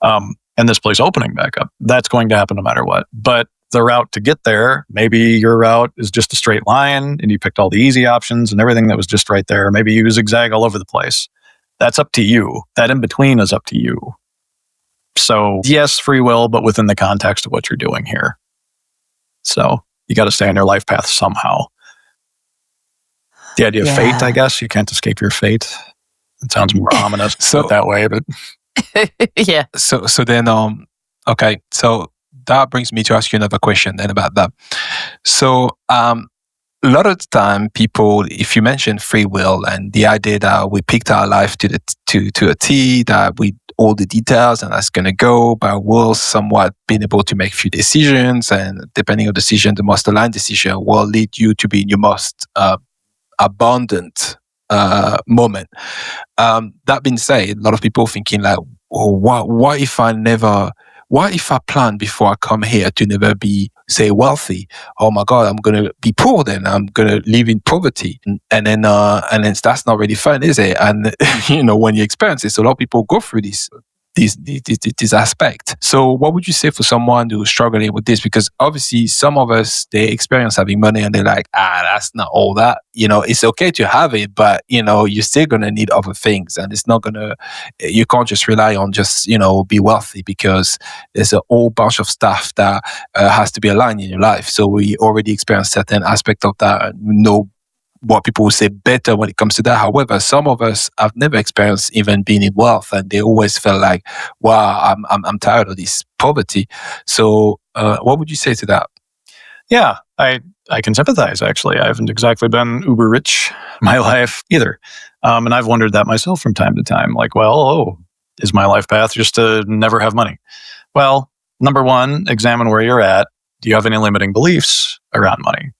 And this place opening back up. That's going to happen no matter what. But the route to get there, maybe your route is just a straight line and you picked all the easy options and everything that was just right there. Maybe you zigzag all over the place. That's up to you. That in between is up to you. So yes, free will, but within the context of what you're doing here. So you got to stay on your life path somehow. The idea of fate, I guess, you can't escape your fate. It sounds more ominous that way, but yeah. So then, okay. So that brings me to ask you another question then about that. So, a lot of the time, people, if you mention free will and the idea that we picked our life to a T, that we all the details and that's going to go, but we'll somewhat being able to make a few decisions, and depending on the decision, the most aligned decision will lead you to be in your most abundant moment. That being said, a lot of people thinking like, what if I plan before I come here to never be, say, wealthy? Oh my God, I'm going to be poor then. I'm going to live in poverty. And then that's not really fun, is it? And, when you experience it, so a lot of people go through this aspect. So what would you say for someone who's struggling with this? Because obviously some of us, they experience having money and they're like, that's not all that. It's okay to have it, but you're still going to need other things, and it's not going to, you can't just rely on just, be wealthy, because there's a whole bunch of stuff that has to be aligned in your life. So we already experience certain aspect of that and know what people would say better when it comes to that. However, some of us have never experienced even being in wealth, and they always felt like, wow, I'm tired of this poverty. So what would you say to that? Yeah, I can sympathize, actually. I haven't exactly been uber rich in my life either. And I've wondered that myself from time to time. Like, well, is my life path just to never have money? Well, number one, examine where you're at. Do you have any limiting beliefs around money?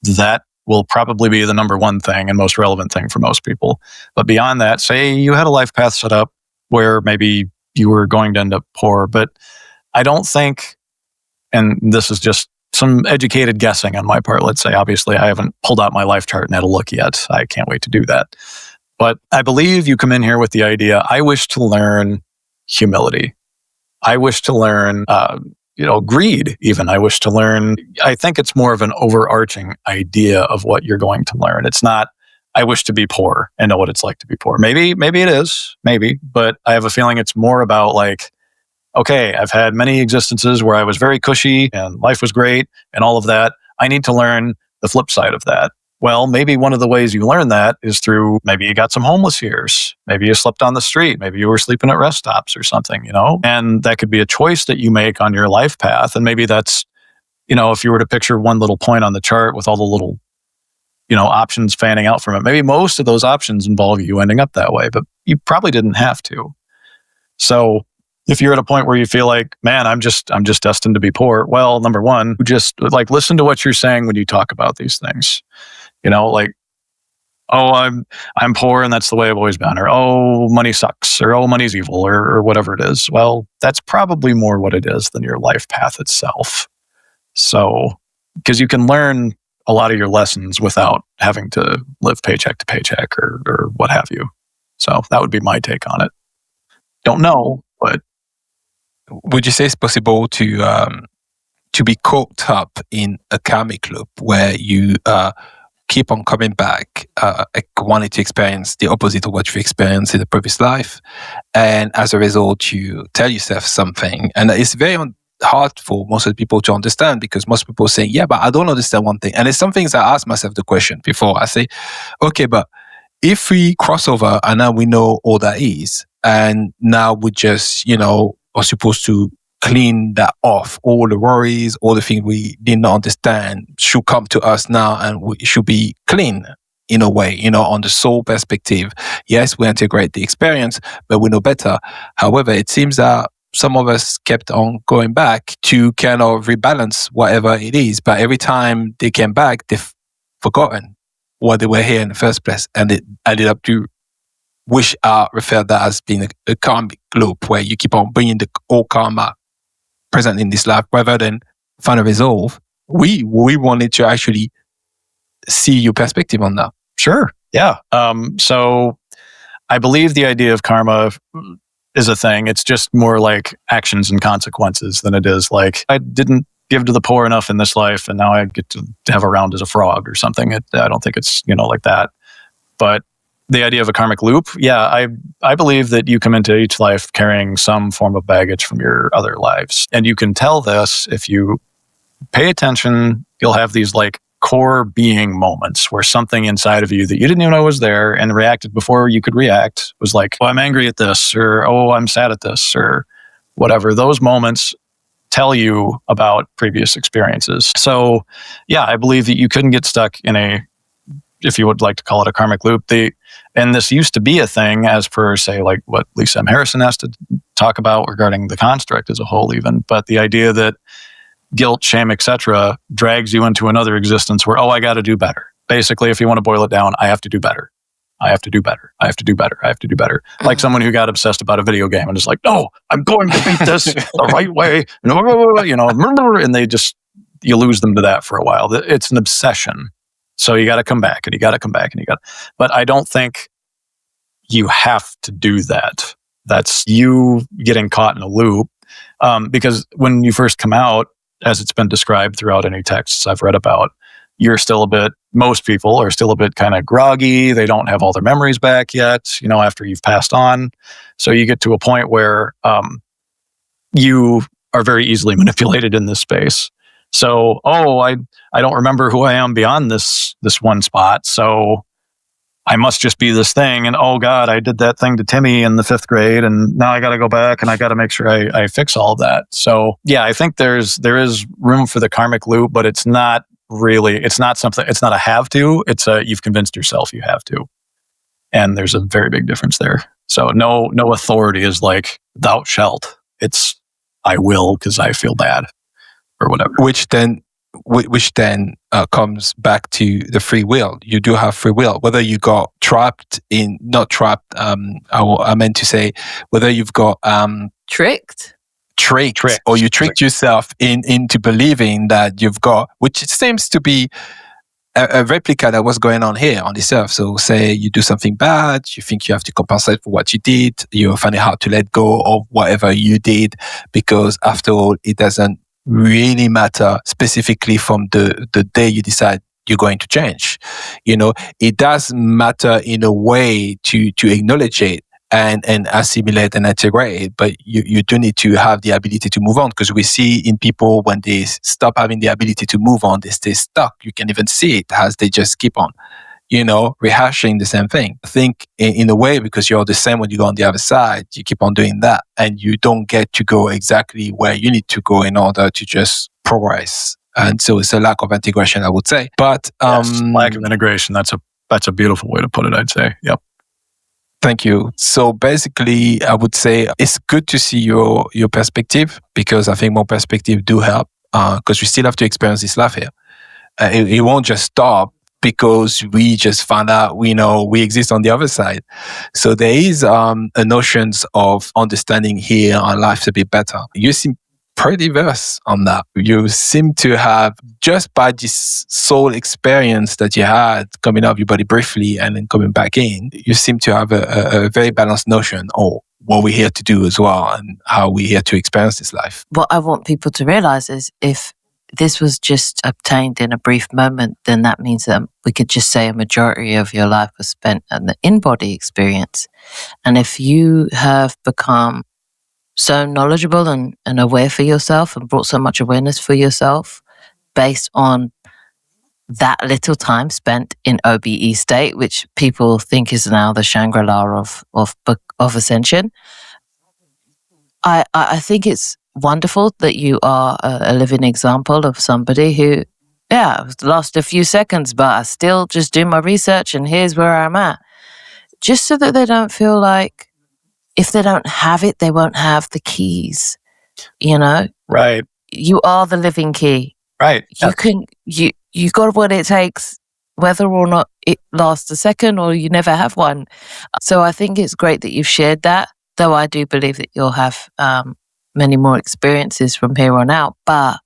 That will probably be the number one thing and most relevant thing for most people. But beyond that, say you had a life path set up where maybe you were going to end up poor, but I don't think, and this is just some educated guessing on my part, let's say, obviously I haven't pulled out my life chart and had a look yet. I can't wait to do that. But I believe you come in here with the idea, I wish to learn humility. I wish to learn, greed even. I wish to learn, I think it's more of an overarching idea of what you're going to learn. It's not, I wish to be poor and know what it's like to be poor. Maybe it is, but I have a feeling it's more about like, okay, I've had many existences where I was very cushy and life was great and all of that. I need to learn the flip side of that. Well, maybe one of the ways you learn that is through, maybe you got some homeless years. Maybe you slept on the street. Maybe you were sleeping at rest stops or something, and that could be a choice that you make on your life path. And maybe that's, if you were to picture one little point on the chart with all the little, options fanning out from it, maybe most of those options involve you ending up that way, but you probably didn't have to. So if you're at a point where you feel like, man, I'm just destined to be poor. Well, number one, just like listen to what you're saying when you talk about these things. Like, oh, I'm poor and that's the way I've always been, or oh, money sucks, or oh, money's evil, or whatever it is. Well, that's probably more what it is than your life path itself. So, because you can learn a lot of your lessons without having to live paycheck to paycheck or what have you. So that would be my take on it. Don't know, but would you say it's possible to be caught up in a karmic loop where you keep on coming back, wanting to experience the opposite of what you experienced in the previous life, and as a result, you tell yourself something, and it's very hard for most of the people to understand, because most people say, yeah, but I don't understand one thing. And it's some things I ask myself the question before. I say, okay, but if we cross over and now we know all that is, and now we just, are supposed to clean that off, all the worries, all the things we did not understand should come to us now, and we should be clean in a way, on the soul perspective. Yes, we integrate the experience, but we know better. However, it seems that some of us kept on going back to kind of rebalance whatever it is. But every time they came back, they've forgotten why they were here in the first place. And it added up to, which I refer that as being a karmic loop, where you keep on bringing the old karma present in this life rather than find a resolve. We wanted to actually see your perspective on that. Sure. Yeah. So I believe the idea of karma is a thing. It's just more like actions and consequences than it is like, I didn't give to the poor enough in this life and now I get to have a round as a frog or something. I don't think it's, like that. But the idea of a karmic loop, yeah, I believe that you come into each life carrying some form of baggage from your other lives. And you can tell this if you pay attention. You'll have these like core being moments where something inside of you that you didn't even know was there and reacted before you could react was like, oh, I'm angry at this, or oh, I'm sad at this, or whatever. Those moments tell you about previous experiences. So yeah, I believe that you couldn't get stuck in a, if you would like to call it a karmic loop. And this used to be a thing as per, say, like what Lisa M. Harrison has to talk about regarding the construct as a whole even. But the idea that guilt, shame, etc. drags you into another existence where, oh, I got to do better. Basically, if you want to boil it down, I have to do better. I have to do better. I have to do better. I have to do better. Like someone who got obsessed about a video game and is like, no, I'm going to beat this the right way. And they just, you lose them to that for a while. It's an obsession. So you got to come back and you got to come back and but I don't think you have to do that. That's you getting caught in a loop. Because when you first come out, as it's been described throughout any texts I've read about, most people are still a bit kind of groggy. They don't have all their memories back yet, after you've passed on. So you get to a point where you are very easily manipulated in this space. So, I don't remember who I am beyond this one spot. So I must just be this thing. And oh God, I did that thing to Timmy in the 5th grade. And now I got to go back and I got to make sure I fix all of that. So yeah, I think there is room for the karmic loop, but it's not really, it's not a have to, you've convinced yourself you have to. And there's a very big difference there. So no authority is like, thou shalt. It's, I will because I feel bad or whatever. Which then comes back to the free will. You do have free will. Whether you got not trapped, I meant to say, whether you've got tricked, or you tricked yourself into believing that you've got, which it seems to be a replica that was going on here on this earth. So say you do something bad, you think you have to compensate for what you did, you're finding hard to let go of whatever you did, because after all, it doesn't really matter specifically from the day you decide you're going to change. It does matter in a way to acknowledge it and assimilate and integrate it, but you do need to have the ability to move on, because we see in people when they stop having the ability to move on, they stay stuck. You can even see it as they just keep on, rehashing the same thing. I think in a way, because you're the same when you go on the other side, you keep on doing that and you don't get to go exactly where you need to go in order to just progress. And so it's a lack of integration, I would say. But yes, lack of integration, that's a beautiful way to put it, I'd say. Yep. Thank you. So basically, I would say it's good to see your perspective, because I think more perspective do help, because we still have to experience this life here. It won't just stop because we just found out we exist on the other side. So there is a notions of understanding here our lives a bit better. You seem pretty versed on that. You seem to have, just by this soul experience that you had coming out of your body briefly and then coming back in, you seem to have a very balanced notion of what we're here to do as well and how we're here to experience this life. What I want people to realize is, if this was just obtained in a brief moment, then that means that we could just say a majority of your life was spent in the in-body experience. And if you have become so knowledgeable and aware for yourself and brought so much awareness for yourself based on that little time spent in OBE state, which people think is now the Shangri-La of ascension, I think it's wonderful that you are a living example of somebody who, lost a few seconds, but I still just do my research and here's where I'm at. Just so that they don't feel like, if they don't have it, they won't have the keys, Right. You are the living key. Right. You got what it takes, whether or not it lasts a second or you never have one. So I think it's great that you've shared that, though I do believe that you'll have many more experiences from here on out. But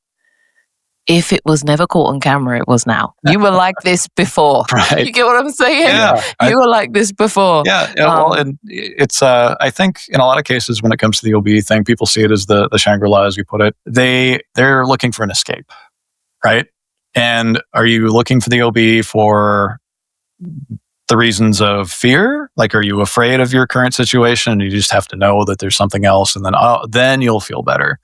if it was never caught on camera, it was now. You were like this before. Right. You get what I'm saying? Yeah. You were like this before. Yeah. Well, and it's, I think in a lot of cases when it comes to the OB thing, people see it as the Shangri-La, as you put it. They're looking for an escape, right? And are you looking for the OB for the reasons of fear? Like, are you afraid of your current situation? You just have to know that there's something else, and then you'll feel better.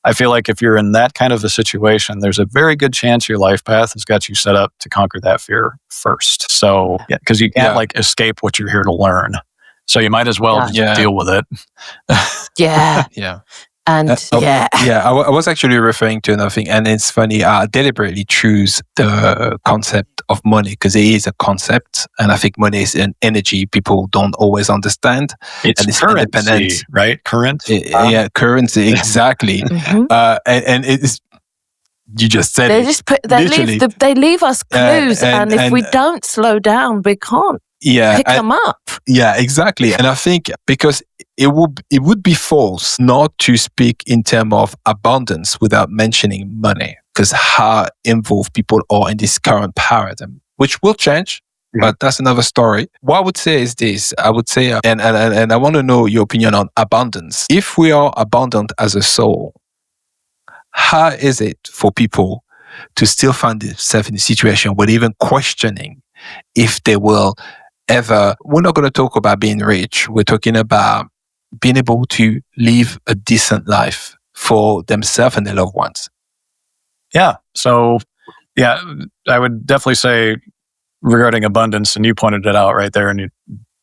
I feel like if you're in that kind of a situation, there's a very good chance your life path has got you set up to conquer that fear first. So, because you can't escape what you're here to learn. So you might as well just deal with it. Yeah. Yeah. And I was actually referring to another thing, and it's funny. I deliberately choose the concept of money because it is a concept, and I think money is an energy people don't always understand. It's currency, right? Currency. Currency, exactly. Mm-hmm. And it's, you just said they leave us clues, and if we don't slow down, we can't pick them up. Yeah, exactly. And I think because it would be false not to speak in terms of abundance without mentioning money, because how involved people are in this current paradigm, which will change, but that's another story. What I would say is this. I would say, and I want to know your opinion on abundance. If we are abundant as a soul, how is it for people to still find themselves in a situation where they're even questioning if they will ever? We're not going to talk about being rich. We're talking about being able to live a decent life for themselves and their loved ones. Yeah. So, I would definitely say regarding abundance, and you pointed it out right there, and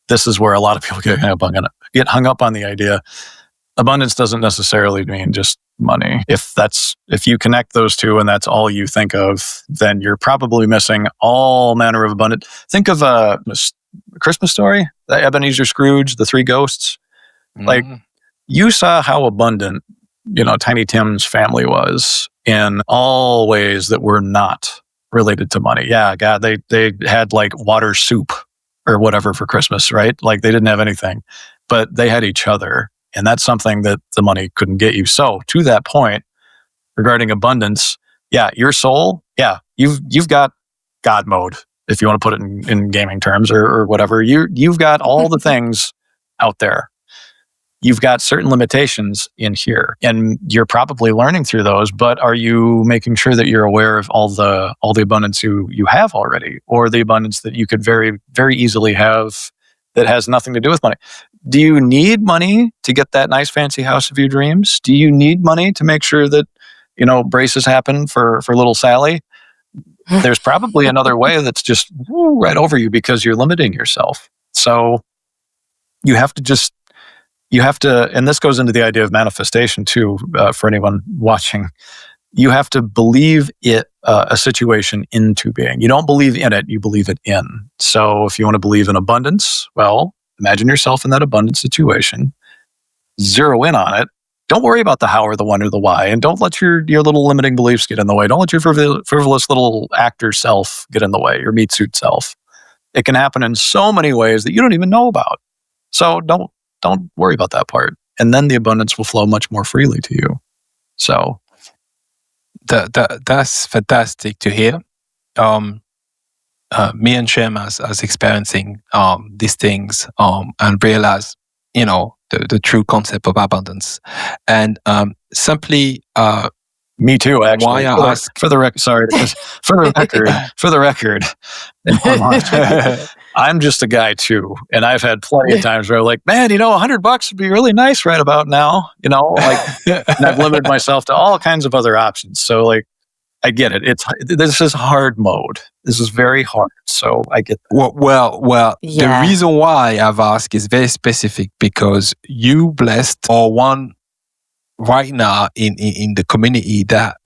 this is where a lot of people get hung up on the idea. Abundance doesn't necessarily mean just money. If you connect those two and that's all you think of, then you're probably missing all manner of abundance. Think of a Christmas Story, the Ebenezer Scrooge, the three ghosts. Like, you saw how abundant, Tiny Tim's family was in all ways that were not related to money. Yeah, God, they had like water soup or whatever for Christmas, right? Like, they didn't have anything, but they had each other. And that's something that the money couldn't get you. So to that point, regarding abundance, yeah, your soul, yeah, you've got God mode, if you want to put it in gaming terms or whatever. You've got all the things out there. You've got certain limitations in here, and you're probably learning through those. But are you making sure that you're aware of all the abundance you have already, or the abundance that you could very, very easily have that has nothing to do with money? Do you need money to get that nice fancy house of your dreams? Do you need money to make sure that, braces happen for little Sally? There's probably another way that's just right over you because you're limiting yourself. So you have to, and this goes into the idea of manifestation too, for anyone watching. You have to believe a situation into being. You don't believe in it, you believe it in. So if you want to believe in abundance, well, imagine yourself in that abundant situation, zero in on it. Don't worry about the how or the when or the why, and don't let your little limiting beliefs get in the way. Don't let your frivolous little actor self get in the way, your meat suit self. It can happen in so many ways that you don't even know about. So don't worry about that part. And then the abundance will flow much more freely to you. So that's fantastic to hear. Me and Shem as experiencing these things and realize, the true concept of abundance. And simply, me too, actually. Why I ask for the record, sorry, for the record, I'm just a guy too, and I've had plenty of times where I'm like, man, $100 would be really nice right about now, and I've limited myself to all kinds of other options. So like, I get it. This is hard mode. This is very hard. So I get that. Well, yeah. The reason why I've asked is very specific because you blessed or one right now in the community that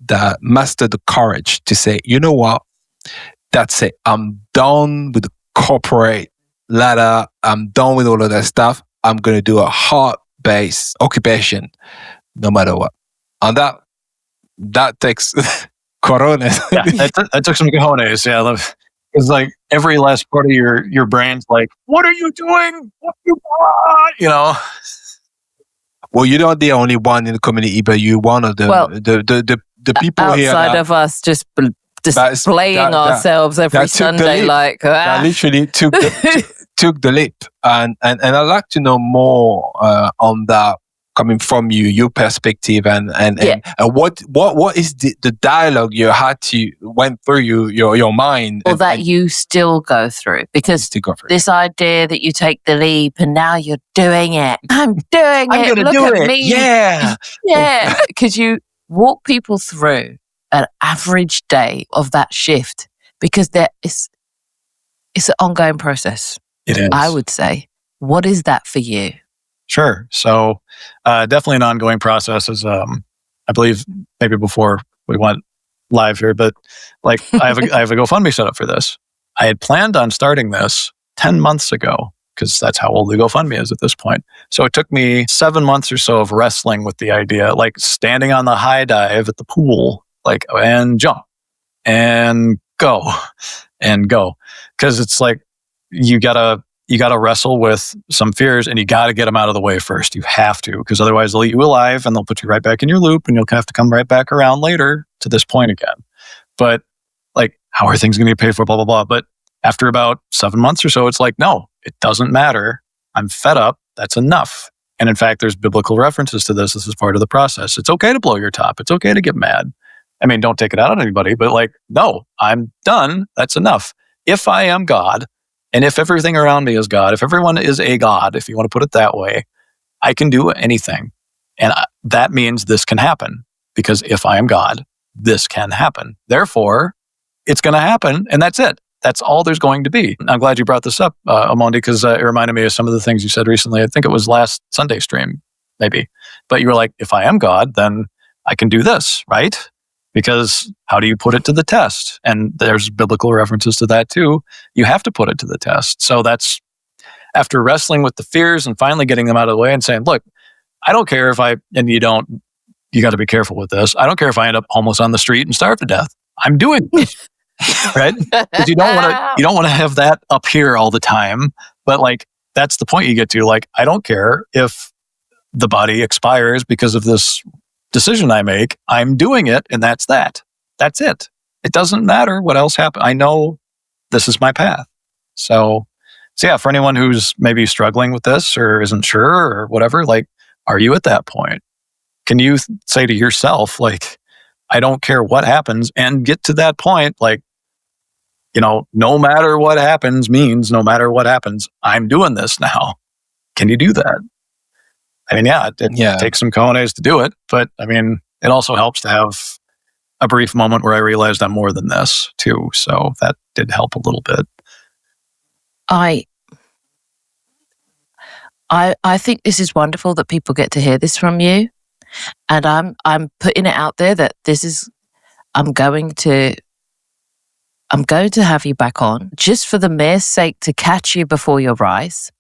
mastered the courage to say, you know what? That's it. I'm done with the corporate ladder. I'm done with all of that stuff. I'm going to do a heart-based occupation no matter what. And that takes coronas. Yeah, that took some cojones. Yeah, it's like every last part of your brain's like, "What are you doing? What do you want?" Well, you're not the only one in the community, but you're one of them. Well, the people outside here outside of us just displaying ourselves every Sunday, that literally took the leap, and I'd like to know more on that. Coming from you, your perspective, and what is the dialogue you had to went through your mind, or that you still go through? Because this idea that you take the leap and now you're doing it. I'm doing it. Look at me. Yeah. Because you walk people through an average day of that shift, because it's an ongoing process. It is. I would say. What is that for you? Sure. So definitely an ongoing process. Is I believe maybe before we went live here, but like I have a GoFundMe set up for this. I had planned on starting this 10 months ago because that's how old the GoFundMe is at this point. So it took me 7 months or so of wrestling with the idea, like standing on the high dive at the pool, like, and jump and go. Because it's like you gotta wrestle with some fears, and you gotta get them out of the way first. You have to, because otherwise they'll eat you alive and they'll put you right back in your loop, and you'll have to come right back around later to this point again. But like, how are things going to get paid for? Blah, blah, blah. But after about 7 months or so, it's like, no, it doesn't matter. I'm fed up. That's enough. And in fact, there's biblical references to this. This is part of the process. It's okay to blow your top. It's okay to get mad. I mean, don't take it out on anybody, but like, no, I'm done. That's enough. If I am God, and if everything around me is God, if everyone is a God, if you want to put it that way, I can do anything. And that means this can happen, because if I am God, this can happen. Therefore, it's going to happen, and that's it. That's all there's going to be. I'm glad you brought this up, Amondi, because it reminded me of some of the things you said recently. I think it was last Sunday stream, maybe. But you were like, if I am God, then I can do this, right? Because how do you put it to the test? And there's biblical references to that too. You have to put it to the test. So that's after wrestling with the fears and finally getting them out of the way and saying, look, I don't care if you got to be careful with this. I don't care if I end up homeless on the street and starve to death. I'm doing this, right? Because you don't want to have that up here all the time. But like, that's the point you get to. Like, I don't care if the body expires because of this decision I make. I'm doing it, and that's that. That's it. It doesn't matter what else happens. I know this is my path. So yeah, for anyone who's maybe struggling with this or isn't sure or whatever, like, are you at that point? Can you say to yourself, like, I don't care what happens, and get to that point, like, no matter what happens means no matter what happens, I'm doing this now. Can you do that? I mean, it takes some cojones to do it, but I mean, it also helps to have a brief moment where I realized I'm more than this too. So that did help a little bit. I think this is wonderful that people get to hear this from you, and I'm putting it out there that I'm going to have you back on just for the mere sake to catch you before your rise.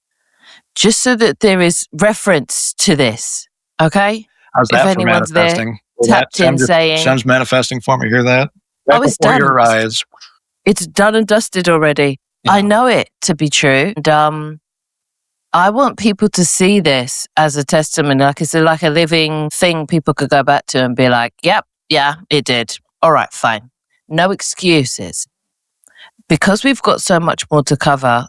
Just so that there is reference to this, okay? How's that for manifesting? Tapped in saying... Sun's manifesting for me, hear that? Right it's done. Your eyes. It's done and dusted already. Yeah. I know it to be true. And I want people to see this as a testimony, like it's like a living thing people could go back to and be like, yep, yeah, it did. All right, fine. No excuses. Because we've got so much more to cover,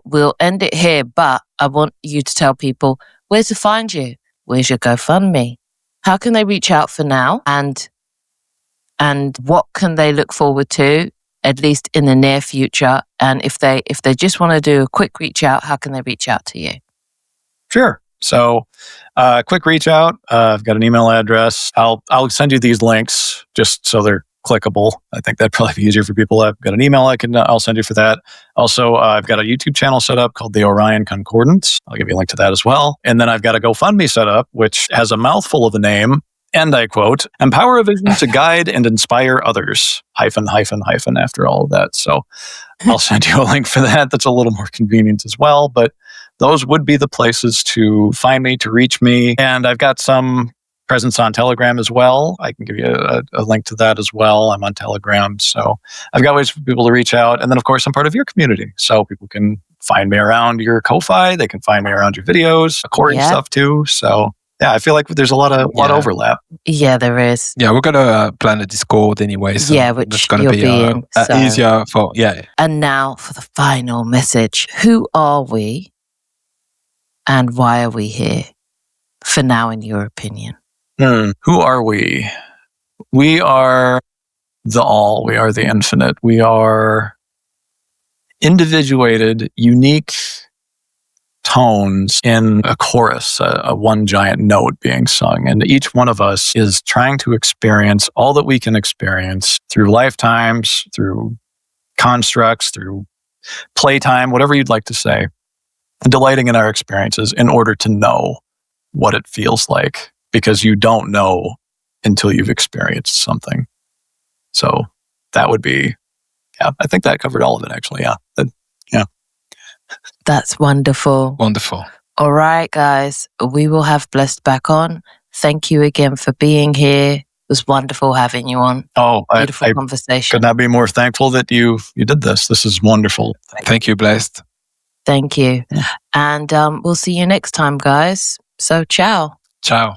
we'll end it here, but I want you to tell people where to find you. Where's your GoFundMe? How can they reach out for now? And what can they look forward to, at least in the near future? And if they just want to do a quick reach out, how can they reach out to you? Sure. So, quick reach out. I've got an email address. I'll send you these links just so they're clickable. I think that'd probably be easier for people. I've got an email I'll send you for that. Also, I've got a YouTube channel set up called the Orion Concordance. I'll give you a link to that as well. And then I've got a GoFundMe set up, which has a mouthful of a name. And I quote, empower a vision to guide and inspire others, -- after all of that. So I'll send you a link for that. That's a little more convenient as well. But those would be the places to find me, to reach me. And I've got some presence on Telegram as well. I can give you a link to that as well. I'm on Telegram. So I've got ways for people to reach out. And then, of course, I'm part of your community. So people can find me around your Ko-Fi. They can find me around your videos, recording stuff too. So yeah, I feel like there's a lot of overlap. Yeah, there is. Yeah, we're going to plan a Discord anyway. So which going to be easier for, And now for the final message. Who are we and why are we here for now, in your opinion? Who are we? We are the all. We are the infinite. We are individuated, unique tones in a chorus, a one giant note being sung. And each one of us is trying to experience all that we can experience through lifetimes, through constructs, through playtime, whatever you'd like to say, delighting in our experiences in order to know what it feels like. Because you don't know until you've experienced something. So that would be, I think that covered all of it, actually. Yeah. That's wonderful. Wonderful. All right, guys. We will have Blessed back on. Thank you again for being here. It was wonderful having you on. Oh, beautiful conversation. Could not be more thankful that you did this. This is wonderful. Thank you, Blessed. Thank you. And we'll see you next time, guys. So, ciao. Ciao.